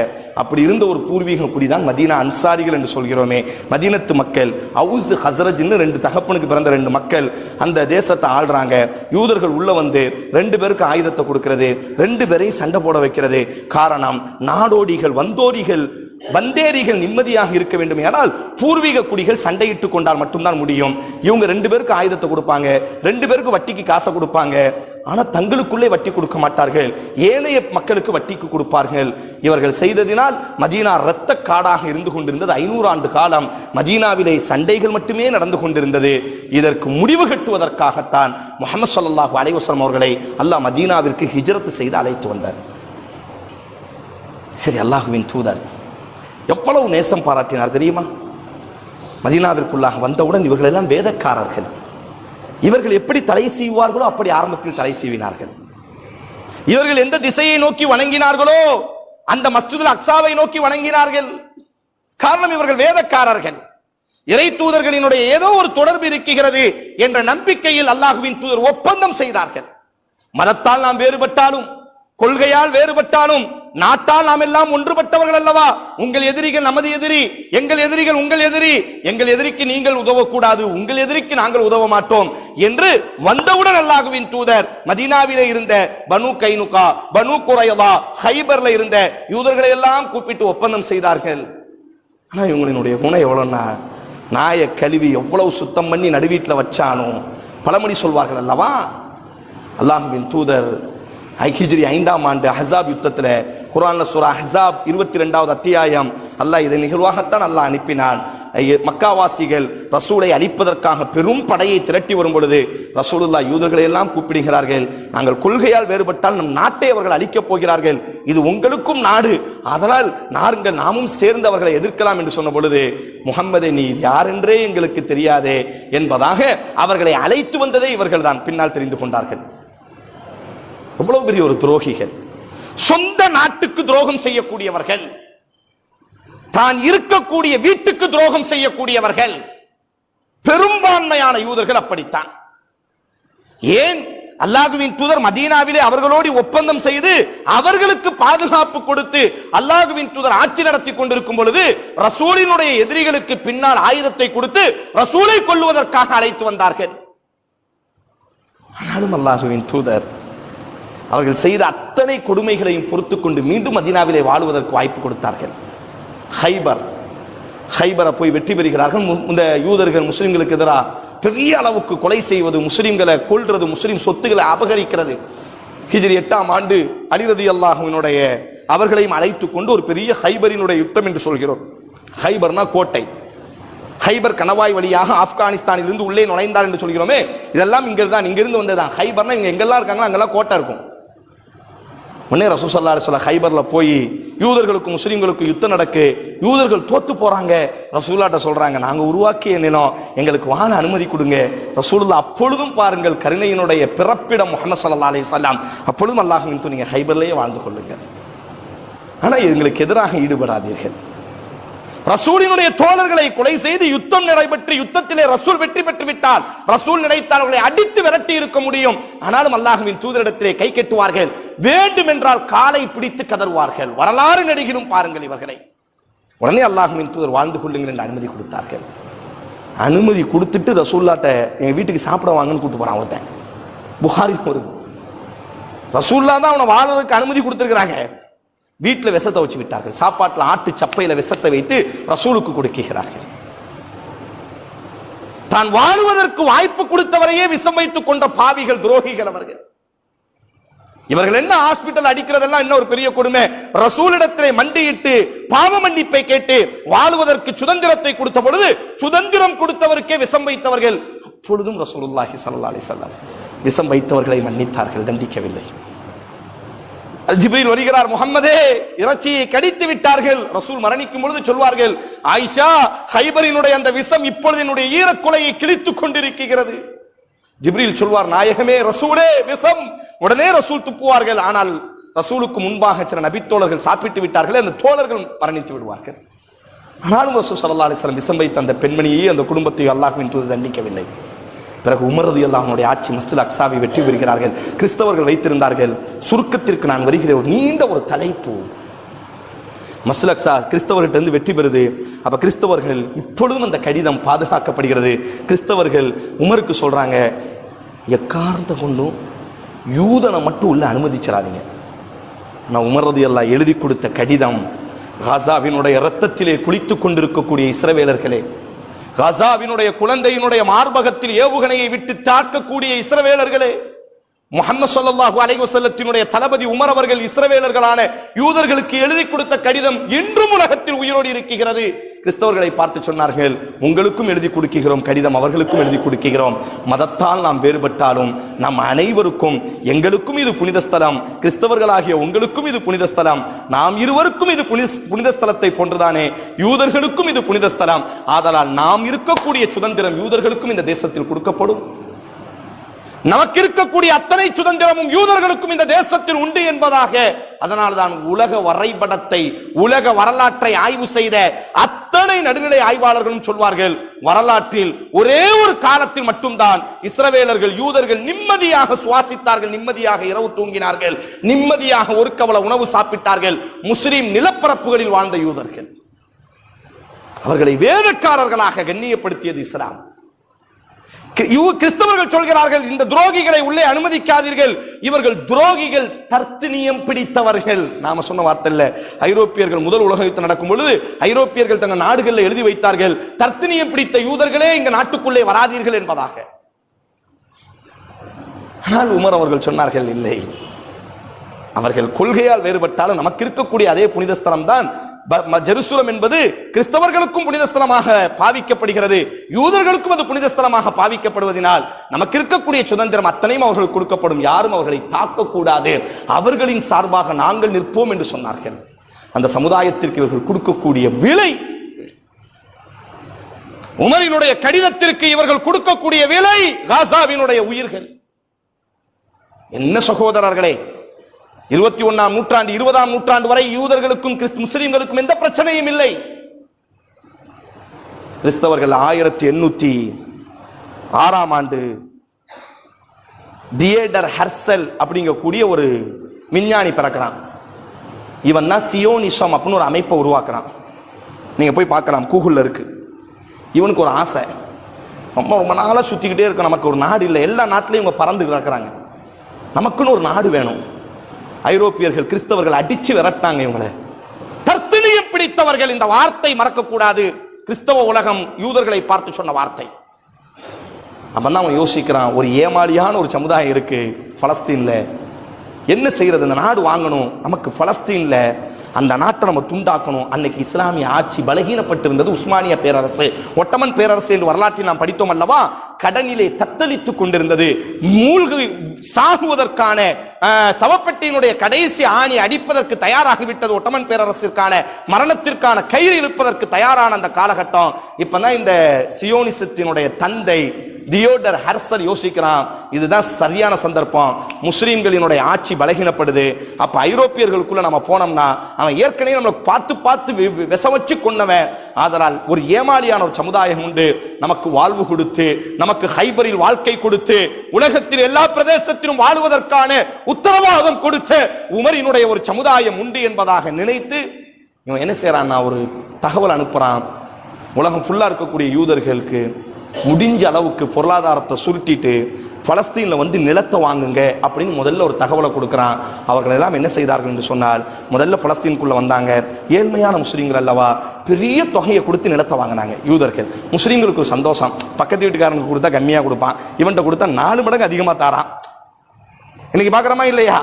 அப்படி இருந்த ஒரு பூர்வீக குடி தான் மதீனா அன்சாரிகள் என்று சொல்கிறோமே. மதீனத்து மக்கள் அவுஸ் ஹஸ்ரஜ்னு 2 தகப்பனுக்கு பிறந்த 2 மக்கள் அந்த தேசத்தை ஆள்றாங்க. யூதர்கள் உள்ள வந்து 2 பேருக்கு ஆயுதத்தை கொடுக்கிறது, 2 பேரையும் சண்டை போட வைக்கிறது. காரணம், நாடோடிகள் வந்தேரிகள் நிம்மதியாக இருக்க வேண்டும். ஆனால் பூர்வீக குடிகள் சண்டையிட்டுக் கொண்டால் மட்டும்தான் முடியும். இவங்க 2 பேருக்கு ஆயுதத்தை கொடுப்பாங்க, 2 பேருக்கு வட்டிக்கு காசை கொடுப்பாங்க. ஆனா தங்களுக்குள்ளே வட்டி கொடுக்க மாட்டார்கள், ஏனைய மக்களுக்கு வட்டிக்கு கொடுப்பார்கள். இவர்கள் செய்ததினால் மதீனா இரத்த காடாக இருந்து கொண்டிருந்தது. 500 ஆண்டு காலம் மதீனாவிலே சண்டைகள் மட்டுமே நடந்து கொண்டிருந்தது. இதற்கு முடிவு கட்டுவதற்காகத்தான் முஹம்மது ஸல்லல்லாஹு அலைஹி வஸல்லம் அவர்களை அல்லாஹ் மதீனாவிற்கு ஹிஜ்ரத் செய்து அழைத்து வந்தார். சரி, அல்லாஹ்வின் தூதர் எவ்வளவு நேசம் பாராட்டினார் தெரியுமா? மதீனாவிற்குள்ளாக வந்தவுடன் இவர்கள் எல்லாம் வேதக்காரர்கள். இவர்கள் எப்படி தலை சீவார்களோ அப்படி ஆரம்பத்தில் தலை சீவினார்கள். இவர்கள் எந்த திசையை நோக்கி வணங்கினார்களோ அந்த மஸ்ஜிதுல் அக்ஸாவை நோக்கி வணங்கினார்கள். காரணம், இவர்கள் வேதக்காரர்கள். இறை தூதர்களினுடைய ஏதோ ஒரு தொடர்பு இருக்கிறது என்ற நம்பிக்கையில் அல்லாஹ்வின் தூதர் ஒப்பந்தம் செய்தார்கள். மதத்தால் நாம் வேறுபட்டாலும், கொள்கையால் வேறுபட்டாலும், நாட்டால் நாம் எல்லாம் ஒன்றுபட்டவர்கள் அல்லவா? உங்கள் எதிரிகள் நமது எதிரி, எங்கள் எதிரிகள் உங்கள் எதிரி, எங்கள் எதிரிக்கு நீங்கள் உதவக்கூடாது, உங்கள் எதிரிக்கு நாங்கள் உதவ மாட்டோம் என்று வந்தவுடன் அல்லாஹ்வின் தூதர் மதீனாவிலே இருந்த பனு கைனுகா, பனு குரைவா, ஹைபர்ல இருந்த யூதர்களை எல்லாம் கூப்பிட்டு ஒப்பந்தம் செய்தார்கள். ஆனா இவங்களினுடைய குணம் எவ்வளவுன்னா, நாய கழுவி எவ்வளவு சுத்தம் பண்ணி நடுவீட்டில் வச்சானோ பழமொழி சொல்வார்கள் அல்லவா? அல்லாஹ்வின் தூதர் ஹிஜ்ரி 5ஆம் ஆண்டு அஹ்ஸாப் யுத்தத்தில், குர்ஆன்ல சூரா அஹ்ஸாப் 22வது அத்தியாயம், அல்லாஹ் இதை நிகழ்வாகத்தான் அல்லாஹ் அனுப்பினான். மக்காவாசிகள் ரசூலை அழிப்பதற்காக பெரும் படையை திரட்டி வரும் பொழுது ரசூலுல்லாஹ் யூதர்களை எல்லாம் கூப்பிடுகிறார்கள். நாங்கள் கொள்கையால் வேறுபட்டால் நம் நாட்டை அவர்கள் அழிக்கப் போகிறார்கள், இது உங்களுக்கும் நாடு, அதனால் நாங்கள் நாமும் சேர்ந்து அவர்களை எதிர்க்கலாம் என்று சொன்ன பொழுது, முஹம்மதே நீ யார் என்றே எங்களுக்கு தெரியாதே என்பதாக அவர்களை அழைத்து வந்ததே இவர்கள் தான் பின்னால் தெரிந்து கொண்டார்கள். எவ்வளவு பெரிய ஒரு துரோகிகள்! சொந்த நாட்டுக்கு துரோகம் செய்யக்கூடியவர்கள், தான் இருக்கக்கூடிய வீட்டுக்கு துரோகம் செய்யக்கூடியவர்கள். பெரும்பான்மையான யூதர்கள் அப்படித்தான். ஏன் அல்லாஹ்வின் தூதர் மதீனாவிலே அவர்களோடு ஒப்பந்தம் செய்து அவர்களுக்கு பாதுகாப்பு கொடுத்து அல்லாஹ்வின் தூதர் ஆட்சி நடத்தி கொண்டிருக்கும் பொழுது ரசூலினுடைய எதிரிகளுக்கு பின்னால் ஆயுதத்தை கொடுத்து ரசூலை கொல்லுவதற்காக அழைத்து வந்தார்கள். ஆனாலும் அல்லாஹ்வின் தூதர் அவர்கள் செய்த அத்தனை கொடுமைகளையும் பொறுத்துக் கொண்டு மீண்டும் மதீனாவிலே வாழுவதற்கு வாய்ப்பு கொடுத்தார்கள். ஹைபரை போய் வெற்றி பெறுகிறார்கள். இந்த யூதர்கள் முஸ்லிம்களுக்கு எதிராக பெரிய அளவுக்கு கொலை செய்வது, முஸ்லிம்களை கொல்றது, முஸ்லிம் சொத்துக்களை அபகரிக்கிறது. ஹிஜ்ரி 8ஆம் ஆண்டு அலி ரலியல்லாஹு அன்ஹுடைய அவர்களையும் அழைத்துக் கொண்டு ஒரு பெரிய ஹைபரினுடைய யுத்தம் என்று சொல்கிறோம். ஹைபர்னா கோட்டை. ஹைபர் கணவாய் வழியாக ஆப்கானிஸ்தானில் இருந்து உள்ளே நுழைந்தார் என்று சொல்கிறோமே, இதெல்லாம் இங்கிருந்தான், இங்கிருந்து வந்ததுதான். ஹைபர்னா இவங்க எங்கெல்லாம் இருக்காங்களோ அங்கெல்லாம் கோட்டை இருக்கும். உடனே ரசூல் ஸல்லல்லாஹு அலைஹி வஸல்லம் ஹைபர்ல போய் யூதர்களுக்கும் முஸ்லிம்களுக்கும் யுத்தம் நடக்கு, யூதர்கள் தோத்து போறாங்க. ரசூலுல்லாஹ்ட்ட சொல்றாங்க, நாங்க உருவாக்கிய நிலம், எங்களுக்கு வாழ அனுமதி கொடுங்க. ரசூலுல்லாஹ் அப்பொழுதும் பாருங்கள், கருணையினுடைய பிறப்பிடம் முஹம்மது ஸல்லல்லாஹு அலைஹி வஸல்லம், அப்பொழுதும் அல்லாஹ்வின் தூதர், நீங்க ஹைபர்லயே வாழ்ந்து கொள்ளுங்கள், ஆனா எங்களுக்கு எதிராக ஈடுபடாதீர்கள். ரசூலினுடைய தோழர்களை கொலை செய்து யுத்தம் நடைபெற்று யுத்தத்திலே ரசூல் வெற்றி பெற்று விட்டால் ரசூல் நினைத்தால் அவர்களை அடித்து விரட்டி இருக்க முடியும். ஆனாலும் அல்லாஹ்வின் தூதரிடத்திலே கை கட்டுவார்கள், வேண்டும் என்றால் காலை பிடித்து கதறுவார்கள். வரலாறு நடிகிலும் பாருங்கள் இவர்களை. உடனே அல்லாஹ்வின் தூதர் வாழ்ந்து கொள்ளுங்கள் என்று அனுமதி கொடுத்தார்கள். அனுமதி கொடுத்துட்டு ரசூல்லாட்ட எங்க வீட்டுக்கு சாப்பிட வாங்கன்னு கூட்டு போறான் ஒருத்தன். புகாரி வருது, ரசூல்லா தான் அவனை வாழ்றதுக்கு அனுமதி கொடுத்திருக்கிறாங்க. வீட்டில் விஷத்தை வச்சு விட்டார்கள். சாப்பாட்டில் ஆட்டு சப்பையில விஷத்தை வைத்து ரசூலுக்கு கொடுக்கிறார்கள். தான் வாழுவதற்கு வாய்ப்பு கொடுத்தவரையே விஷம் வைத்துக் கொண்ட பாவிகள், துரோகிகள் அவர்கள். இவர்கள் என்ன ஹாஸ்பிட்டல் அடிக்கிறதெல்லாம் என்ன ஒரு பெரிய கொடுமை. ரசூலிடத்திலே மண்டியிட்டு பாவ மன்னிப்பை கேட்டு வாழுவதற்கு சுதந்திரத்தை கொடுத்த பொழுது சுதந்திரம் கொடுத்தவருக்கே விஷம் வைத்தவர்கள். அப்பொழுதும் ரசூலுல்லாஹி ஸல்லல்லாஹு அலைஹி வஸல்லம் விஷம் வைத்தவர்களை மன்னித்தார்கள், தண்டிக்கவில்லை. ஜிப்ரீல் வருகிறார், முஹம்மதே இறைச்சியை கடித்து விட்டார்கள். ரசூல் மரணிக்கும் பொழுது சொல்வார்கள், ஆயிஷா, ஹைபரினுடைய அந்த விஷம் இப்பொழுது என்னுடைய ஈரக்குலையை கிழித்துக் கொண்டிருக்கிறது. ஜிப்ரீல் சொல்வார், நாயகமே, ரசூலே விஷம். உடனே ரசூல் துப்புவார்கள். ஆனால் ரசூலுக்கு முன்பாக சில நபித்தோழர்கள் சாப்பிட்டு விட்டார்கள், அந்த தோழர்கள் மரணித்து விடுவார்கள். ஆனாலும் ரசூல் ஸல்லல்லாஹு அலைஹி வஸல்லம் விஷம் வைத்த அந்த பெண்மணியை, அந்த குடும்பத்தை அல்லாஹ்வின் தூதர் தண்டிக்கவில்லை. பிறகு உமர் ரலியல்லாஹு அன்ஹுடைய ஆட்சி மஸ்ஜிதுல் அக்ஸாவை வெற்றி பெறுகிறார்கள். கிறிஸ்தவர்கள் வைத்திருந்தார்கள். சுருக்கத்திற்கு நான் வருகிறேன், ஒரு நீண்ட ஒரு தலைப்பு. மஸ்ஜிதுல் அக்ஸா கிறிஸ்தவர்கிட்ட இருந்து வெற்றி பெறுது. அப்ப கிறிஸ்தவர்கள், இப்பொழுதும் அந்த கடிதம் பாதுகாக்கப்படுகிறது. கிறிஸ்தவர்கள் உமருக்கு சொல்றாங்க, எக்காரணத்தை கொண்டும் யூதனை மட்டும் உள்ள அனுமதிச்சிடாதீங்க. நான் உமர் ரலியல்லாஹு எழுதி கொடுத்த கடிதம், காசாவினுடைய இரத்தத்திலே குளித்துக் கொண்டிருக்கக்கூடிய இஸ்ரவேலர்களே, காசாவினுடைய குழந்தையினுடைய மார்பகத்தில் ஏவுகணையை விட்டு தாக்கக்கூடிய இஸ்ரவேலர்களே, முஹம்மது ஸல்லல்லாஹு அலைஹி வஸல்லத்தினுடைய தளபதி உமர் அவர்கள் இஸ்ரவேலர்களான யூதர்களுக்கு எழுதி கொடுத்த கடிதம் இன்றும் உலகத்தில் உயிரோடு இருக்கிறது. கிறிஸ்தவர்களை பார்த்து சொன்னார்கள், உங்களுக்கும் எழுதி கொடுக்கிறோம் கடிதம், அவர்களுக்கும் எழுதி கொடுக்கிறோம். மதத்தால் நாம் வேறுபட்டாலும் நம் அனைவருக்கும், எங்களுக்கும் இது புனித ஸ்தலம், கிறிஸ்தவர்களாகிய உங்களுக்கும் இது புனித ஸ்தலம், நாம் இருவருக்கும் இது புனித ஸ்தலத்தை போன்றுதானே யூதர்களுக்கும் இது புனித ஸ்தலம். ஆதலால் நாம் இருக்கக்கூடிய சுதந்திரம் யூதர்களுக்கும் இந்த தேசத்தில் கொடுக்கப்படும். நமக்கு இருக்கக்கூடிய அத்தனை சுதந்திரமும் யூதர்களுக்கும் இந்த தேசத்தில் உண்டு என்பதாக. அதனால்தான் உலக வரைபடத்தை, உலக வரலாற்றை ஆய்வு செய்த அத்தனை நடுநிலை ஆய்வாளர்களும் சொல்வார்கள், வரலாற்றில் ஒரே ஒரு காலத்தில் மட்டும்தான் இஸ்ரவேலர்கள், யூதர்கள் நிம்மதியாக சுவாசித்தார்கள், நிம்மதியாக இரவு தூங்கினார்கள், நிம்மதியாக ஒரு கவல உணவு சாப்பிட்டார்கள். முஸ்லிம் நிலப்பரப்புகளில் வாழ்ந்த யூதர்கள், அவர்களை வேதக்காரர்களாக கண்ணியப்படுத்தியது இஸ்லாம். கிறிஸ்தவர்கள் சொல்கிறார்கள், இந்த துரோகிகளை உள்ளே அனுமதிக்காதீர்கள், இவர்கள் துரோகிகள், தர்த்தினியம் பிடித்தவர்கள். நாம சொன்ன வார்த்தை இல்ல. ஐரோப்பியர்கள் முதல் உலக யுத்தம் நடக்கும் பொழுது ஐரோப்பியர்கள் தங்கள் நாடுகளில் எழுதி வைத்தார்கள், தர்த்தினியம் பிடித்த யூதர்களே இங்க நாட்டுக்குள்ளே வராதீர்கள் என்பதாக. ஆனால் உமர் அவர்கள் சொன்னார்கள், இல்லை, அவர்கள் கொள்கையால் வேறுபட்டாலும் நமக்கு இருக்கக்கூடிய அதே புனித ஸ்தலம் தான் ஜெருசலம் என்பது கிறிஸ்தவர்களுக்கும் புனித ஸ்தலமாக பாவிக்கப்படுகிறது, யூதர்களுக்கும் அது புனித ஸ்தலமாக பாவிக்கப்படுவதனால் நமக்கு இருக்கக்கூடிய சுதந்திரம் அத்தனையும் அவர்களுக்கு கொடுக்கப்படும், யாரும் அவர்களை தாக்கக்கூடாது, அவர்களின் சார்பாக நாங்கள் நிற்போம் என்று சொன்னார்கள். அந்த சமுதாயத்திற்கு இவர்கள் கொடுக்கக்கூடிய விலை, உமரினுடைய கடிதத்திற்கு இவர்கள் கொடுக்கக்கூடிய விலை காசாவினுடைய உயிர்கள். என்ன சகோதரர்களே, 21ஆம் நூற்றாண்டு 20ஆம் நூற்றாண்டு வரை யூதர்களுக்கும் முஸ்லிம்களுக்கும் எந்த பிரச்சனையும் இல்லை. கிறிஸ்தவர்கள் 1806ஆம் ஆண்டு தியேடர் ஹெர்சல் அப்படிங்கக்கூடிய ஒரு விஞ்ஞானி பிறக்கிறான். இவன் தான் சியோனிசம் அப்படின்னு ஒரு அமைப்பை உருவாக்குறான். நீங்க போய் பார்க்கலாம், கூகுள்ல இருக்கு. இவனுக்கு ஒரு ஆசை, ரொம்ப நாளா சுத்திக்கிட்டே இருக்கு, நமக்கு ஒரு நாடு இல்லை, எல்லா நாட்டிலையும் இவங்க பறந்து கிடக்குறாங்க, நமக்குன்னு ஒரு நாடு வேணும். ஐரோப்பியர்கள் கிறிஸ்தவர்கள் அடிச்சு விரட்டாங்க இவங்களை, தர்த்தினியம் பிடித்தவர்கள். இந்த வார்த்தை மறக்க கூடாது, கிறிஸ்தவ உலகம் யூதர்களை பார்த்து சொன்ன வார்த்தை. அப்பதான் அவன் யோசிக்கிறான், ஒரு ஏமாளியான ஒரு சமுதாயம் இருக்கு பலஸ்தீன்ல, என்ன செய்யறது, இந்த நாடு வாங்கணும், நமக்கு பலஸ்தீன்ல அந்த நாட்டை நம்ம துண்டாக்கணும். அன்னைக்கு இஸ்லாமிய ஆட்சி பலகீனப்பட்டிருந்தது. உஸ்மானிய பேரரசு, ஒட்டமன் பேரரசு என்று வரலாற்றில் நாம் படித்தோம் அல்லவா, கடனிலே தத்தளித்துக் கொண்டிருந்தது. மூழ்கி சாகுவதற்கான சவப்பெட்டியினுடைய கடைசி ஆணி அடிப்பதற்கு தயாராகிவிட்டது. ஒட்டமன் பேரரசிற்கான மரணத்திற்கான கயிறு இழுப்பதற்கு தயாரான அந்த காலகட்டம். இப்பதான் இந்த சியோனிசத்தினுடைய தந்தை தியோடர் ஹெர்சல் யோசிக்கிறான், இதுதான் சரியான சந்தர்ப்பம். முஸ்லிம்களினுடைய ஆட்சி பலகீனப்படுது. அப்ப ஐரோப்பியர்களுக்குள்ள நம்ம போனோம்னா அவன் ஏற்கனவே நம்மளை பார்த்து பார்த்து விச வச்சு கொண்டவன். ஆதலால் ஒரு ஏமாளியான ஒரு சமுதாயம் உண்டு, நமக்கு வாழ்வு கொடுத்து, நமக்கு ஹைபரில் வாழ்க்கை கொடுத்து, உலகத்தில் எல்லா பிரதேசத்திலும் வாழ்வதற்கான உத்தரவாதம் கொடுத்த உமரினுடைய ஒரு சமுதாயம் உண்டு என்பதாக நினைத்து இவன் என்ன செய்யறான், ஒரு தகவல் அனுப்புறான். உலகம் ஃபுல்லா இருக்கக்கூடிய யூதர்களுக்கு முடிஞ்ச அளவுக்கு பொருளாதாரத்தை சுருட்டிட்டு பலஸ்தீன்ல வந்து நிலத்தை வாங்குங்க அப்படின்னு முதல்ல ஒரு தகவலை கொடுக்கிறான். அவர்கள் எல்லாம் என்ன செய்தார்கள் என்று சொன்னால், முதல்ல பலஸ்தீனுக்குள்ள வந்தாங்க. ஏழ்மையான முஸ்லீம்கள் அல்லவா, பெரிய தொகையை கொடுத்து நிலத்தை வாங்கினாங்க யூதர்கள். முஸ்லீம்களுக்கு ஒரு சந்தோஷம், பக்கத்து வீட்டுக்காரனுக்கு கொடுத்தா கம்மியா கொடுப்பான், இவன்கிட்ட கொடுத்தா 4 மடங்கு அதிகமா தாரான். இன்னைக்கு பாக்குறமா இல்லையா?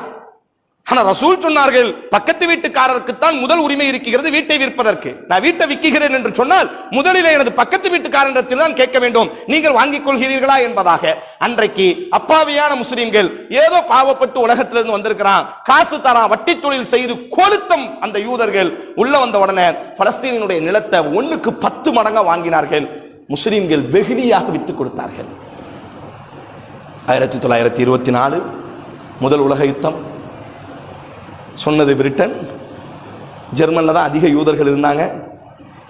ஆனா ரசூல் சொன்னார்கள், பக்கத்து வீட்டுக்காரருக்கு தான் முதல் உரிமை இருக்கிறது வீட்டை விற்பதற்கு. நான் வீட்டை விற்கிறேன் என்று சொன்னால் முதலில் எனது பக்கத்து வீட்டுக்காரத்தில் தான் கேட்க வேண்டும், நீங்கள் வாங்கிக் கொள்கிறீர்களா என்பதாக. அன்றைக்கு அப்பாவியான முஸ்லிம்கள் ஏதோ பாவப்பட்டு உலகத்திலிருந்து வந்திருக்கிறான், காசு தரான், வட்டி தொழில் செய்து கொளுத்தம் அந்த யூதர்கள் உள்ள வந்த உடனே பலஸ்தீனுடைய நிலத்தை 1க்கு 10 மடங்கா வாங்கினார்கள். முஸ்லிம்கள் வெகுளியாக வித்துக் கொடுத்தார்கள். 1924 முதல் உலக யுத்தம். சொன்னது பிரிட்டன், ஜெர்மன்ல தான் அதிக யூதர்கள் இருந்தாங்க.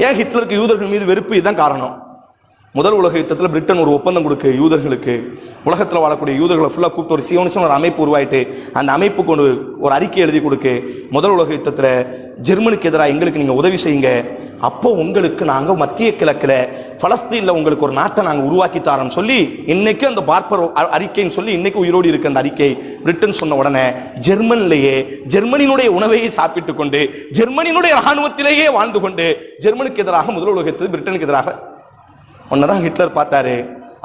ஏன் ஹிட்லருக்கு யூதர்கள் மீது வெறுப்பு? இதுதான் காரணம். முதல் உலக யுத்தத்தில் பிரிட்டன் ஒரு ஒப்பந்தம் கொடுக்க யூதர்களுக்கு, உலகத்தில் வாழக்கூடிய யூதர்களை ஃபுல்லாக கூப்பிட்டு ஒரு சியோனிசம் ஒரு அமைப்பு உருவாயிட்டு அந்த அமைப்புக்கு ஒரு அறிக்கை எழுதி கொடுக்க, முதல் உலக யுத்தத்தில் ஜெர்மனுக்கு எதிராக எங்களுக்கு நீங்க உதவி செய்யுங்க, அப்போ உங்களுக்கு நாங்க மத்திய கிழக்குல பலஸ்தீன்ல உங்களுக்கு ஒரு நாட்டை நாங்க உருவாக்கி தாரோம் சொல்லி இன்னைக்கு அந்த பார்ப்பர் அறிக்கைன்னு சொல்லி இன்னைக்கு உயிரோடு இருக்கு அந்த அறிக்கை. பிரிட்டன் சொன்ன உடனே ஜெர்மனிலேயே ஜெர்மனியினுடைய உணவையை சாப்பிட்டுக் கொண்டு ஜெர்மனியினுடைய ராணுவத்திலேயே வாழ்ந்து கொண்டு ஜெர்மனுக்கு எதிராக முதல் உலகத்தில் பிரிட்டனுக்கு எதிராக ஒன்னதான் ஹிட்லர் பார்த்தாரு.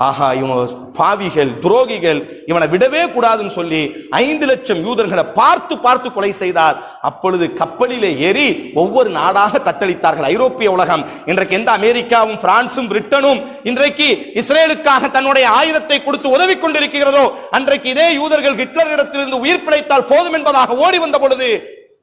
ஆஹா, இவங்க பாவிகள், துரோகிகள், இவனை விடவே கூடாதுன்னு சொல்லி 5 லட்சம் யூதர்களை பார்த்து பார்த்து கொலை செய்தார். அப்பொழுது கப்பலிலே ஏறி ஒவ்வொரு நாடாக தத்தளித்தார்கள் ஐரோப்பிய உலகம். இன்றைக்கு எந்த அமெரிக்காவும் பிரான்சும் பிரிட்டனும் இன்றைக்கு இஸ்ரேலுக்காக தன்னுடைய ஆயுதத்தை கொடுத்து உதவி கொண்டிருக்கிறதோ, அன்றைக்கு இதே யூதர்கள் ஹிட்லரிடத்திலிருந்து உயிர் பிழைத்தால் போதும் என்பதாக ஓடி வந்த பொழுது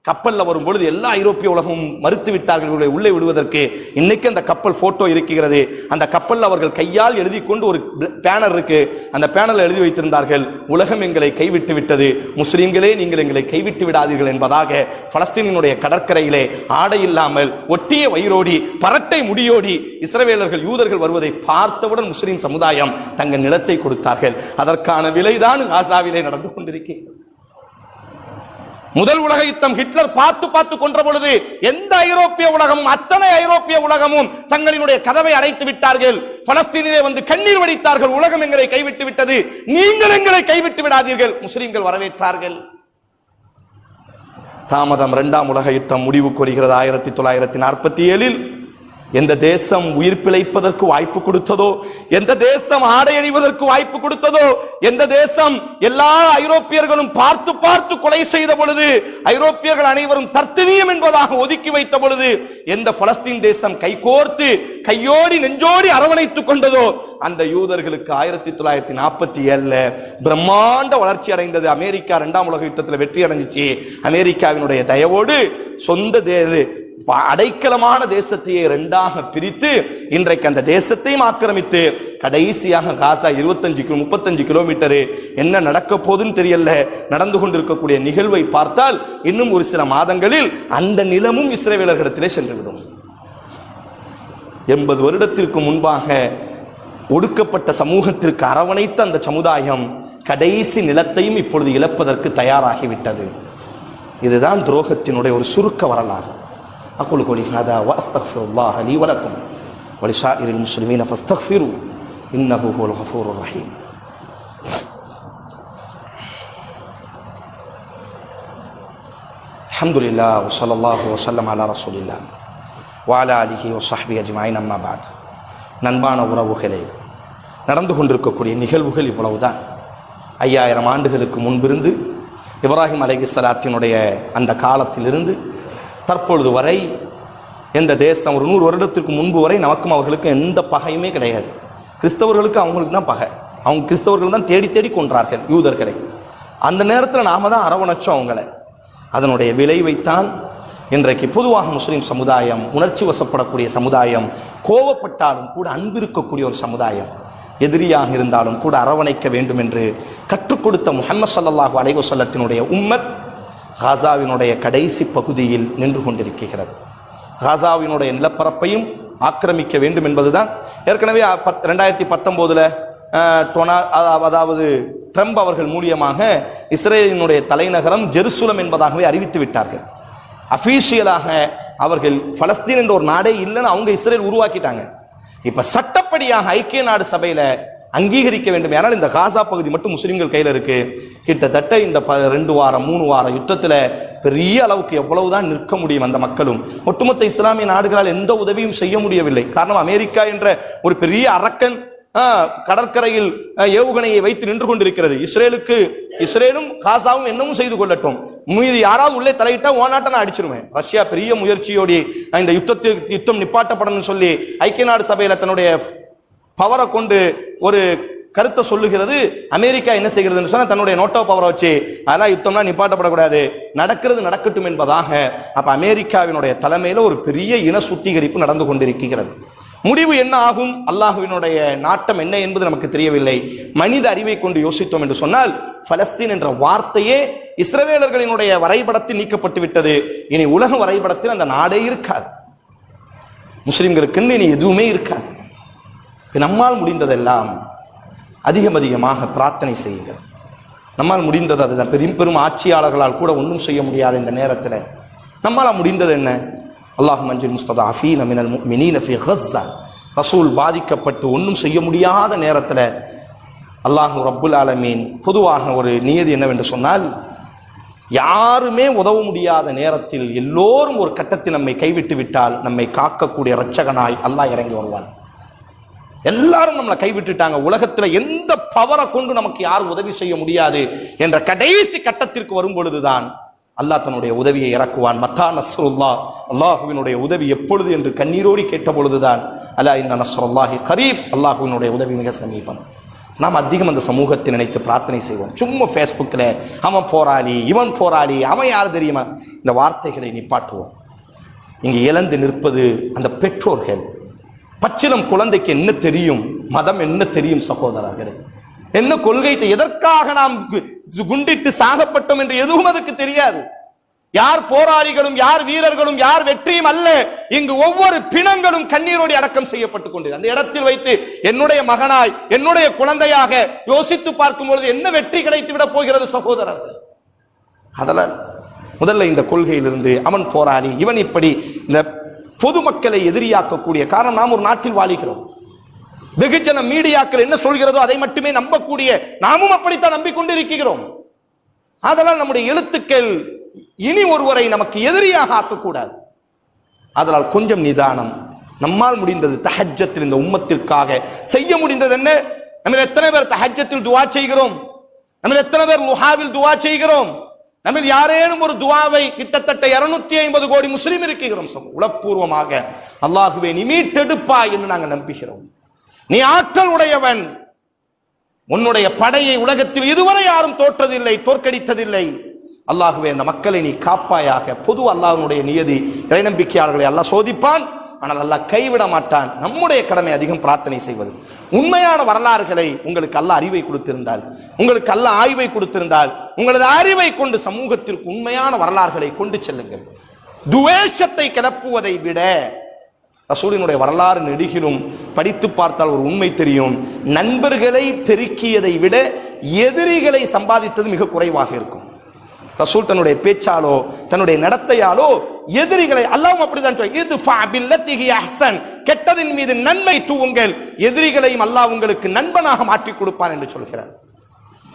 கப்பல்ல வரும் பொழுது எல்லா ஐரோப்பிய உலகமும் மறுத்து விட்டார்கள் உள்ளே விடுவதற்கு. இன்னைக்கு அந்த கப்பல் போட்டோ இருக்கிறது. அந்த கப்பல் அவர்கள் கையால் எழுதி கொண்டு ஒரு பேனர் இருக்கு, அந்த பேனர்ல எழுதி வைத்திருந்தார்கள், உலகம் எங்களை கைவிட்டு விட்டது, முஸ்லிம்களே நீங்கள் எங்களை கைவிட்டு விடாதீர்கள் என்பதாக. பலஸ்தீனினுடைய கடற்கரையிலே ஆடை இல்லாமல் ஒட்டிய வயிறோடி பரட்டை முடியோடி இஸ்ரவேலர்கள் யூதர்கள் வருவதை பார்த்தவுடன் முஸ்லிம் சமுதாயம் தங்கள் நிலத்தை கொடுத்தார்கள். அதற்கான விலைதான் காசாவிலே நடந்து கொண்டிருக்கிறது. முதல் உலக யுத்தம் ஹிட்லர் பார்த்து பார்த்து கொன்ற பொழுது எந்த ஐரோப்பிய உலகமும் அத்தனை ஐரோப்பிய உலகமும் தங்களினுடைய கதவை அடைத்து விட்டார்கள். பலஸ்தீனிலே வந்து கண்ணீர் வடித்தார்கள், உலகம் எங்களை கைவிட்டு விட்டது, நீங்கள் எங்களை கைவிட்டு விடாதீர்கள். முஸ்லிம்கள் வரவேற்றார்கள். தாமதம். 2ஆம் உலக யுத்தம் முடிவுக்கு வருகிறது 1947. எந்த தேசம் உயிர் பிழைப்பதற்கு வாய்ப்பு கொடுத்ததோ, எந்த தேசம் ஆடை அணிவதற்கு வாய்ப்பு கொடுத்ததோ, எந்த தேசம் எல்லா ஐரோப்பியர்களும் பார்த்து பார்த்து கொலை செய்த பொழுது, ஐரோப்பியர்கள் அனைவரும் தர்த்தனியம் என்பதாக ஒதுக்கி வைத்த பொழுது, எந்த பலஸ்தீன் தேசம் கைகோர்த்து கையோடி நெஞ்சோடி அரவணைத்துக் கொண்டதோ, அந்த யூதர்களுக்கு 1947 பிரம்மாண்ட வளர்ச்சி அடைந்தது. அமெரிக்கா 2ஆம் உலக யுத்தத்தில் வெற்றி அடைஞ்சிச்சு. அமெரிக்காவினுடைய தயவோடு சொந்த அடைக்கலமான தேசத்தையே 2ஆக பிரித்து இன்றைக்கு அந்த தேசத்தையும் ஆக்கிரமித்து கடைசியாக காசா 25-35 கிலோமீட்டர் என்ன நடக்க போதுன்னு தெரியல. நடந்து கொண்டிருக்கக்கூடிய நிகழ்வை பார்த்தால் இன்னும் ஒரு சில மாதங்களில் அந்த நிலமும் இஸ்ரவேலர்களிடத்திலே சென்றுவிடும். 80 வருடத்திற்கு முன்பாக ஒடுக்கப்பட்ட சமூகத்திற்கு அரவணைத்த அந்த சமுதாயம் கடைசி நிலத்தையும் இப்பொழுது இழப்பதற்கு தயாராகிவிட்டது. இதுதான் துரோகத்தினுடைய ஒரு சுருக்க வரலாறு. أقول قولي هذا وأستغفر الله لي ولكم ولسائر المسلمين فاستغفروا إنه هو الغفور الرحيم. الحمد لله وصلى الله وسلم على رسول الله وعلى آله وصحبه أجمعين. أما بعد. நண்பான உறவுகளே, நடந்து கொண்டிருக்கக்கூடிய நிகழ்வுகள் இவ்வளவுதான். 5000 ஆண்டுகளுக்கு முன்பிருந்து இப்ராஹிம் அலைஹிஸ்ஸலாத்தினுடைய அந்த காலத்திலிருந்து தற்பொழுது வரை எந்த தேசம் ஒரு 100 வருடத்திற்கு முன்பு வரை நமக்கும் அவர்களுக்கும் எந்த பகையுமே கிடையாது. கிறிஸ்தவர்களுக்கு அவங்களுக்கு தான் பகை. அவங்க கிறிஸ்தவர்கள் தான் தேடி தேடி கொன்றார்கள் யூதர்களை. அந்த நேரத்தில் நாம தான் அரவணைச்சோம் அவங்களை. அதனுடைய விளைவைத்தான் இன்றைக்கு பொதுவாக முஸ்லிம் சமுதாயம் உணர்ச்சி வசப்படக்கூடிய சமுதாயம், கோவப்பட்டாலும் கூட அன்பு இருக்கக்கூடிய ஒரு சமுதாயம், எதிரியாக இருந்தாலும் கூட அரவணைக்க வேண்டும் என்று கற்றுக் கொடுத்த முஹம்மது ஸல்லல்லாஹு அலைஹி வஸல்லத்தினுடைய உம்மத் காசாவினுடைய கடைசி பகுதியில் நின்று கொண்டிருக்கிறது. காசாவினுடைய நிலப்பரப்பையும் ஆக்கிரமிக்க வேண்டும் என்பதுதான் ஏற்கனவே 2019 அதாவது ட்ரம்ப் அவர்கள் மூலியமாக இஸ்ரேலினுடைய தலைநகரம் ஜெருசலம் என்பதாகவே அறிவித்து விட்டார்கள். அபிஷியலாக அவர்கள் பலஸ்தீன் என்ற ஒரு நாடே இல்லைன்னு அவங்க இஸ்ரேல் உருவாக்கிட்டாங்க. இப்ப சட்டப்படியாக ஐக்கிய நாடு சபையில அங்கீகரிக்க வேண்டும். ஆனால் இந்த காசா பகுதி மட்டும் முஸ்லிம்கள் கையில இருக்கு. கிட்டத்தட்ட இந்த 2 வாரம் 3 வார யுத்தத்துல பெரிய அளவுக்கு எவ்வளவுதான் நிற்க முடியும் அந்த மக்களும். ஒட்டுமொத்த இஸ்லாமிய நாடுகளால் எந்த உதவியும் செய்ய முடியவில்லை. காரணம், அமெரிக்கா என்ற ஒரு பெரிய அரக்கன் கடற்கரையில் ஏவுகணையை வைத்து நின்று கொண்டிருக்கிறது. இஸ்ரேலும் காசாவும் என்னவும் செய்து கொள்ளட்டும், மீது யாராவது உள்ளே தலையிட்டா ஓநாட்ட நான் அடிச்சிருவேன். ரஷ்யா பெரிய முயற்சியோடு இந்த யுத்தம் நிப்பாட்டப்படணும்னு சொல்லி ஐக்கிய நாடு சபையில தன்னுடைய பவரை கொண்டு ஒரு கருத்தை சொல்லுகிறது. அமெரிக்கா என்ன செய்கிறதுன்னு சொன்னா தன்னுடைய நோட்டோ பவரை வச்சு அதெல்லாம் யுத்தம்லாம் நிப்பாட்டப்படக்கூடாது, நடக்கிறது நடக்கட்டும் என்பதாக. அப்ப அமெரிக்காவினுடைய தலைமையில ஒரு பெரிய இன சுத்திகரிப்பு நடந்து கொண்டிருக்கிறது. முடிவு என்ன ஆகும், அல்லாஹ்வினுடைய நாட்டம் என்ன என்பது நமக்கு தெரியவில்லை. மனித அறிவை கொண்டு யோசித்தோம் என்று சொன்னால் பலஸ்தீன் என்ற வார்த்தையே இஸ்ரவேலர்களினுடைய வரைபடத்தில் நீக்கப்பட்டு விட்டது. இனி உலக வரைபடத்தில் அந்த நாடே இருக்காது. முஸ்லிம்களுக்கு இனி எதுவுமே இருக்காது. நம்மால் முடிந்ததெல்லாம் அதிகமாக பிரார்த்தனை செய்யுங்கள். நம்மால் முடிந்தது அதுதான். பெரும் ஆட்சியாளர்களால் கூட ஒன்றும் செய்ய முடியாத இந்த நேரத்தில் நம்மால் முடிந்தது என்ன? அல்லாஹும் மன்ஜில் முஸ்ததஅஃபீன மினல் முஃமினீன ஃபீ கஸ்ஸா. ரசூல் பாதிக்கப்பட்டு ஒன்றும் செய்ய முடியாத நேரத்தில் அல்லாஹ் ரப்புல் ஆலமீன் பொதுவாக ஒரு நியதி என்னவென்று சொன்னால், யாருமே உதவ முடியாத நேரத்தில் எல்லோரும் ஒரு கட்டத்தில் நம்மை கைவிட்டு விட்டால் நம்மை காக்கக்கூடிய இரட்சகனாய் அல்லாஹ் இறங்கி வருவான். எல்லாரும் நம்மளை கைவிட்டுட்டாங்க, உலகத்துல எந்த பவரை கொண்டு நமக்கு யாரும் உதவி செய்ய முடியாது என்ற கடைசி கட்டத்திற்கு வரும் பொழுதுதான் அல்லாஹ் தன்னுடைய உதவியை இறக்குவான். மத்தா நஸ்ருல்லாஹ், அல்லாஹுவினுடைய உதவி எப்பொழுது என்று கண்ணீரோடி கேட்ட பொழுதுதான் அலா இன்ன நஸ்ருல்லாஹி கரீப், அல்லாஹுவினுடைய உதவி மிக சமீபம். நாம் அதிகம் அந்த சமூகத்தை நினைத்து பிரார்த்தனை செய்வோம். சும்மா ஃபேஸ்புக்கில் அவன் போராளி, இவன் போராளி, அவன் யார் தெரியுமா, இந்த வார்த்தைகளை நிப்பாட்டுவோம். இங்கு இழந்து நிற்பது அந்த பெற்றோர்கள். பச்சிலம் குழந்தைக்கு என்ன தெரியும், மதம் என்ன தெரியும் சகோதரர்களே, என்ன கொள்கை, எதற்காக நாம் குண்டிட்டு சாகப்பட்டோம் என்று எதுவும் அதுக்கு தெரியாது. யார் போராளிகளும் யார் வீரர்களும் யார் வெற்றியும் அல்ல. இங்கு ஒவ்வொரு பிணங்களும் கண்ணீரோடு அடக்கம் செய்யப்பட்டுக் கொண்டு அந்த இடத்தில் வைத்து என்னுடைய மகனாய் என்னுடைய குழந்தையாக யோசித்து பார்க்கும் பொழுது என்ன வெற்றி கிடைத்து விட போகிறது சகோதரர்கள். அதனால் முதல்ல இந்த கொள்கையிலிருந்து அவன் போராளி, இவன் இப்படி, இந்த பொதுமக்களை எதிரியாக்கக்கூடிய காரணம், நாம் ஒரு நாட்டில் வாழுகிறோம். வெகுஜன மீடியாக்கள் என்ன சொல்கிறதோ அதை மட்டுமே நம்பக்கூடிய நாமும் அப்படித்தான் நம்பிக்கொண்டிருக்கிறோம். அதனால் நம்முடைய எழுத்துக்கள் இனி ஒருவரை நமக்கு எதிரியாக ஆக்கக்கூடாது. அதனால் கொஞ்சம் நிதானம். நம்மால் முடிந்தது தஹஜ்ஜத்தில் இந்த உம்மத்திற்காக செய்ய முடிந்தது என்ன? நம்ம எத்தனை பேர் தஹஜ்ஜத்தில் துஆ செய்கிறோம்? நம்ம எத்தனை பேர் லுஹாவில் துஆ செய்கிறோம்? நம்ம யாரேனும் ஒரு துஆவை கிட்டத்தட்ட 250 கோடி முஸ்லிம் இருக்கிறோம். உளப்பூர்வமாக அல்லாஹ்வே நீ மீட்டெடுப்பாய் என்று நாங்கள் நம்புகிறோம். நீ ஆற்றல் உடையவன், உன்னுடைய படையை உலகத்தில் இதுவரை யாரும் தோற்றதில்லை, தோற்கடித்ததில்லை. அல்லாஹ்வே அந்த மக்களை நீ காப்பாயாக. பொது அல்லாஹ்வுடைய நியதி, இறை நம்பிக்கையாளர்களை அல்லாஹ் சோதிப்பான், ஆனால் அல்லாஹ் கைவிட மாட்டான். நம்முடைய கடமை அதிகம் பிரார்த்தனை செய்வது. உண்மையான வரலாறுகளை உங்களுக்கு அல்லாஹ் அறிவை கொடுத்திருந்தால், உங்களுக்கு அல்லாஹ் ஆய்வை கொடுத்திருந்தால், உங்களது அறிவை கொண்டு சமூகத்திற்கு உண்மையான வரலாறுகளை கொண்டு செல்லுங்கள். துவேஷத்தை கிளப்புவதை விட ரசூலினுடைய வரலாறு நெடுகிலும் படித்து பார்த்தால் ஒரு உண்மை தெரியும். நண்பர்களை பெருக்கியதை விட எதிரிகளை சம்பாதித்தது மிக குறைவாக இருக்கும். ரசூல் தன்னுடைய பேச்சாலோ தன்னுடைய நடத்தையாலோ எதிரிகளை, அல்லாஹ் அப்படிதான் சொல்றான், கெட்டதின் மீது நன்மை தூவுங்கள், எதிரிகளையும் அல்லாஹ் உங்களுக்கு நண்பனாக மாற்றி கொடுப்பான் என்று சொல்கிறார்.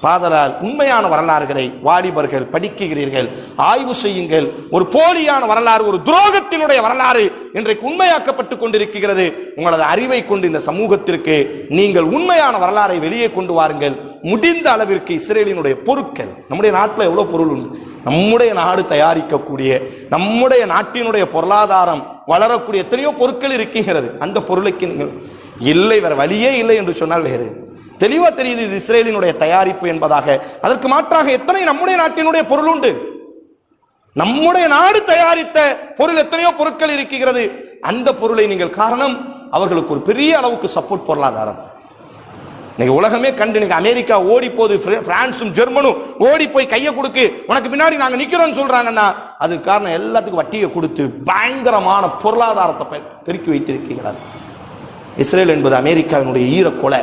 பாதலால் உண்மையான வரலாறுகளை வாலிபர்கள் படிக்கிறீர்கள், ஆய்வு செய்யுங்கள். ஒரு போலியான வரலாறு, ஒரு துரோகத்தினுடைய வரலாறு இன்றைக்கு உண்மையாக்கப்பட்டுக் கொண்டிருக்கிறது. உங்களது அறிவை கொண்டு இந்த சமூகத்திற்கு நீங்கள் உண்மையான வரலாறை வெளியே கொண்டு வாருங்கள். முடிந்த அளவிற்கு இஸ்ரேலினுடைய பொருட்கள், நம்முடைய நாட்டில் எவ்வளவு பொருள் உண்டு, நம்முடைய நாடு தயாரிக்கக்கூடிய நம்முடைய நாட்டினுடைய பொருளாதாரம் வளரக்கூடிய எத்தனையோ பொருட்கள் இருக்கின்றது. அந்த பொருளுக்கு நீங்கள் இல்லை, வேற வழியே இல்லை என்று சொன்னால் வேறு தெளிவா தெரியுது இது இஸ்ரேலினுடைய தயாரிப்பு என்பதாக. அதற்கு மாற்றாக எத்தனை நம்முடைய நாட்டினுடைய பொருள் உண்டு. நம்முடைய நாடு தயாரித்த பொருள் எத்தனையோ பொருட்கள் இருக்கிறது. அந்த பொருளை நீங்கள் காரணம் அவர்களுக்கு ஒரு பெரிய அளவுக்கு சப்போர்ட் பொருளாதாரம். இன்னைக்கு உலகமே கண்டு இன்னைக்கு அமெரிக்கா ஓடி போது, பிரான்சும் ஜெர்மனும் ஓடி போய் கையை கொடுக்கு உனக்கு பின்னாடி நாங்க நிக்கிறோம் சொல்றாங்கன்னா அதுக்கு காரணம் எல்லாத்துக்கும் வட்டியை கொடுத்து பயங்கரமான பொருளாதாரத்தை பெருக்கி வைத்திருக்கிறார். இஸ்ரேல் என்பது அமெரிக்காவினுடைய ஈரக்கொலை.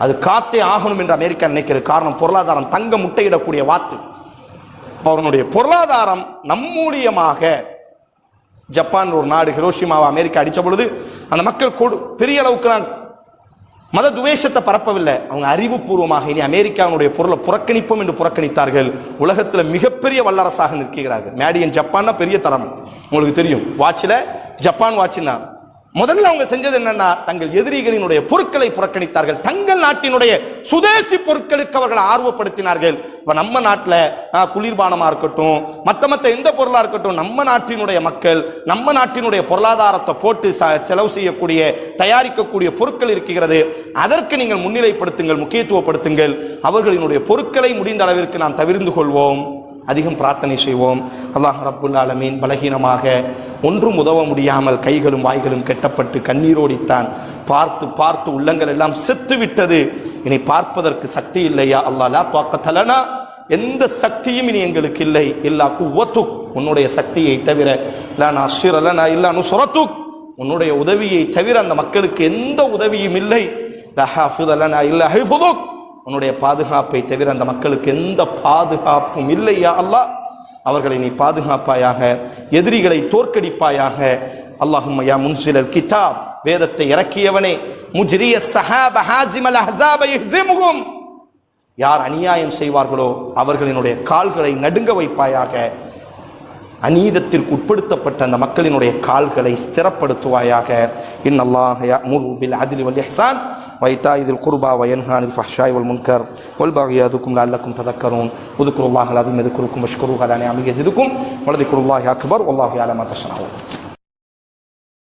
அது காத்தே ஆகணும் என்று அமெரிக்கா நினைக்கிறது. காரணம் பொருளாதாரம், தங்க முட்டையிடக்கூடிய வாத்து. அவனுடைய பொருளாதாரம் நம்மூலியமாக ஜப்பான் ஒரு நாடு ஹிரோஷிமாவை அமெரிக்கா அடிச்ச பொழுது அந்த மக்கள் பெரிய அளவுக்கு மத துவேஷத்தை பரப்பவில்லை. அவங்க அறிவுபூர்வமாக இனி அமெரிக்காவுடைய பொருளை புறக்கணிப்போம் என்று புறக்கணித்தார்கள். உலகத்தில் மிகப்பெரிய வல்லரசாக நிற்கிறார்கள். மேடியன் ஜப்பான் பெரிய தரம் உங்களுக்கு தெரியும். வாட்சில் ஜப்பான் வாட்சினா முதல்ல அவங்க செஞ்சது என்னன்னா தங்கள் எதிரிகளினுடைய பொருட்களை புறக்கணித்தார்கள். தங்கள் நாட்டினுடைய சுதேசி பொருட்களுக்கு அவர்கள் ஆர்வப்படுத்தினார்கள். இப்ப நம்ம நாட்டில் குளிர்பானமா இருக்கட்டும், மற்ற எந்த பொருளா இருக்கட்டும், நம்ம நாட்டினுடைய மக்கள் நம்ம நாட்டினுடைய பொருளாதாரத்தை போட்டு செலவு செய்யக்கூடிய தயாரிக்கக்கூடிய பொருட்கள் இருக்கிறது. அதற்கு நீங்கள் முன்னிலைப்படுத்துங்கள், முக்கியத்துவப்படுத்துங்கள். அவர்களினுடைய பொருட்களை முடிந்த அளவிற்கு நாம் தவிர்த்து கொள்வோம். அதிகம் பிரார்த்தனை செய்வோம். அல்லாஹ் ரப்புல் ஆலமீன் பலகீனமாக ஒன்றும் உதவ முடியாமல் கைகளும் வாய்களும் கெட்டப்பட்டு கண்ணீரோடித்தான். பார்த்து பார்த்து உள்ளங்கள் எல்லாம் செத்து விட்டது. இனி பார்ப்பதற்கு சக்தி இல்லையா அல்லாஹ். லா தாக்கத லனா, எந்த சக்தியும் இனி எங்களுக்கு இல்லை. இல்லா குவத்துக், உன்னுடைய சக்தியை தவிர. லா நாஸிர லனா இல்லா நுஸ்ரத்துக், உன்னுடைய உதவியை தவிர அந்த மக்களுக்கு எந்த உதவியும் இல்லை. லா ஹாஃபித லனா இல்லா ஹிஃபுதுக், உன்னுடைய பாதுகாப்பை தவிர அந்த மக்களுக்கு எந்த பாதுகாப்பும் இல்லையா அல்லாஹ். அவர்களை நீ பாதுகாப்பாயாக, எதிரிகளை தோற்கடிப்பாயாக. அல்லாஹும்ம யா முன்சிலல் கிதாப், வேதத்தை இறக்கியவனே, முஜ்ரிய ஸஹாப ஹாஸிமல் அஹ்ஸாப யஹ்ஸிமுஹும், யார் அநியாயம் செய்வார்களோ அவர்களினுடைய கால்களை நடுங்க வைப்பாயாக. அநீதத்திற்கு உட்படுத்தப்பட்ட அந்த மக்களினுடைய கால்களை ஸ்திரப்படுத்துவாயாக. இன்னல்லாஹ யஅமுரு பில் அத்லி வல் இஹ்சான் وإيتاء ذي القربى وينهى عن الفحشاء والمنكر والبغي يعظكم لعلكم تذكرون اذكروا الله العظيم يذكركم واشكروه على نعمه يزدكم ولذكر الله أكبر والله يعلم ما تصنعون.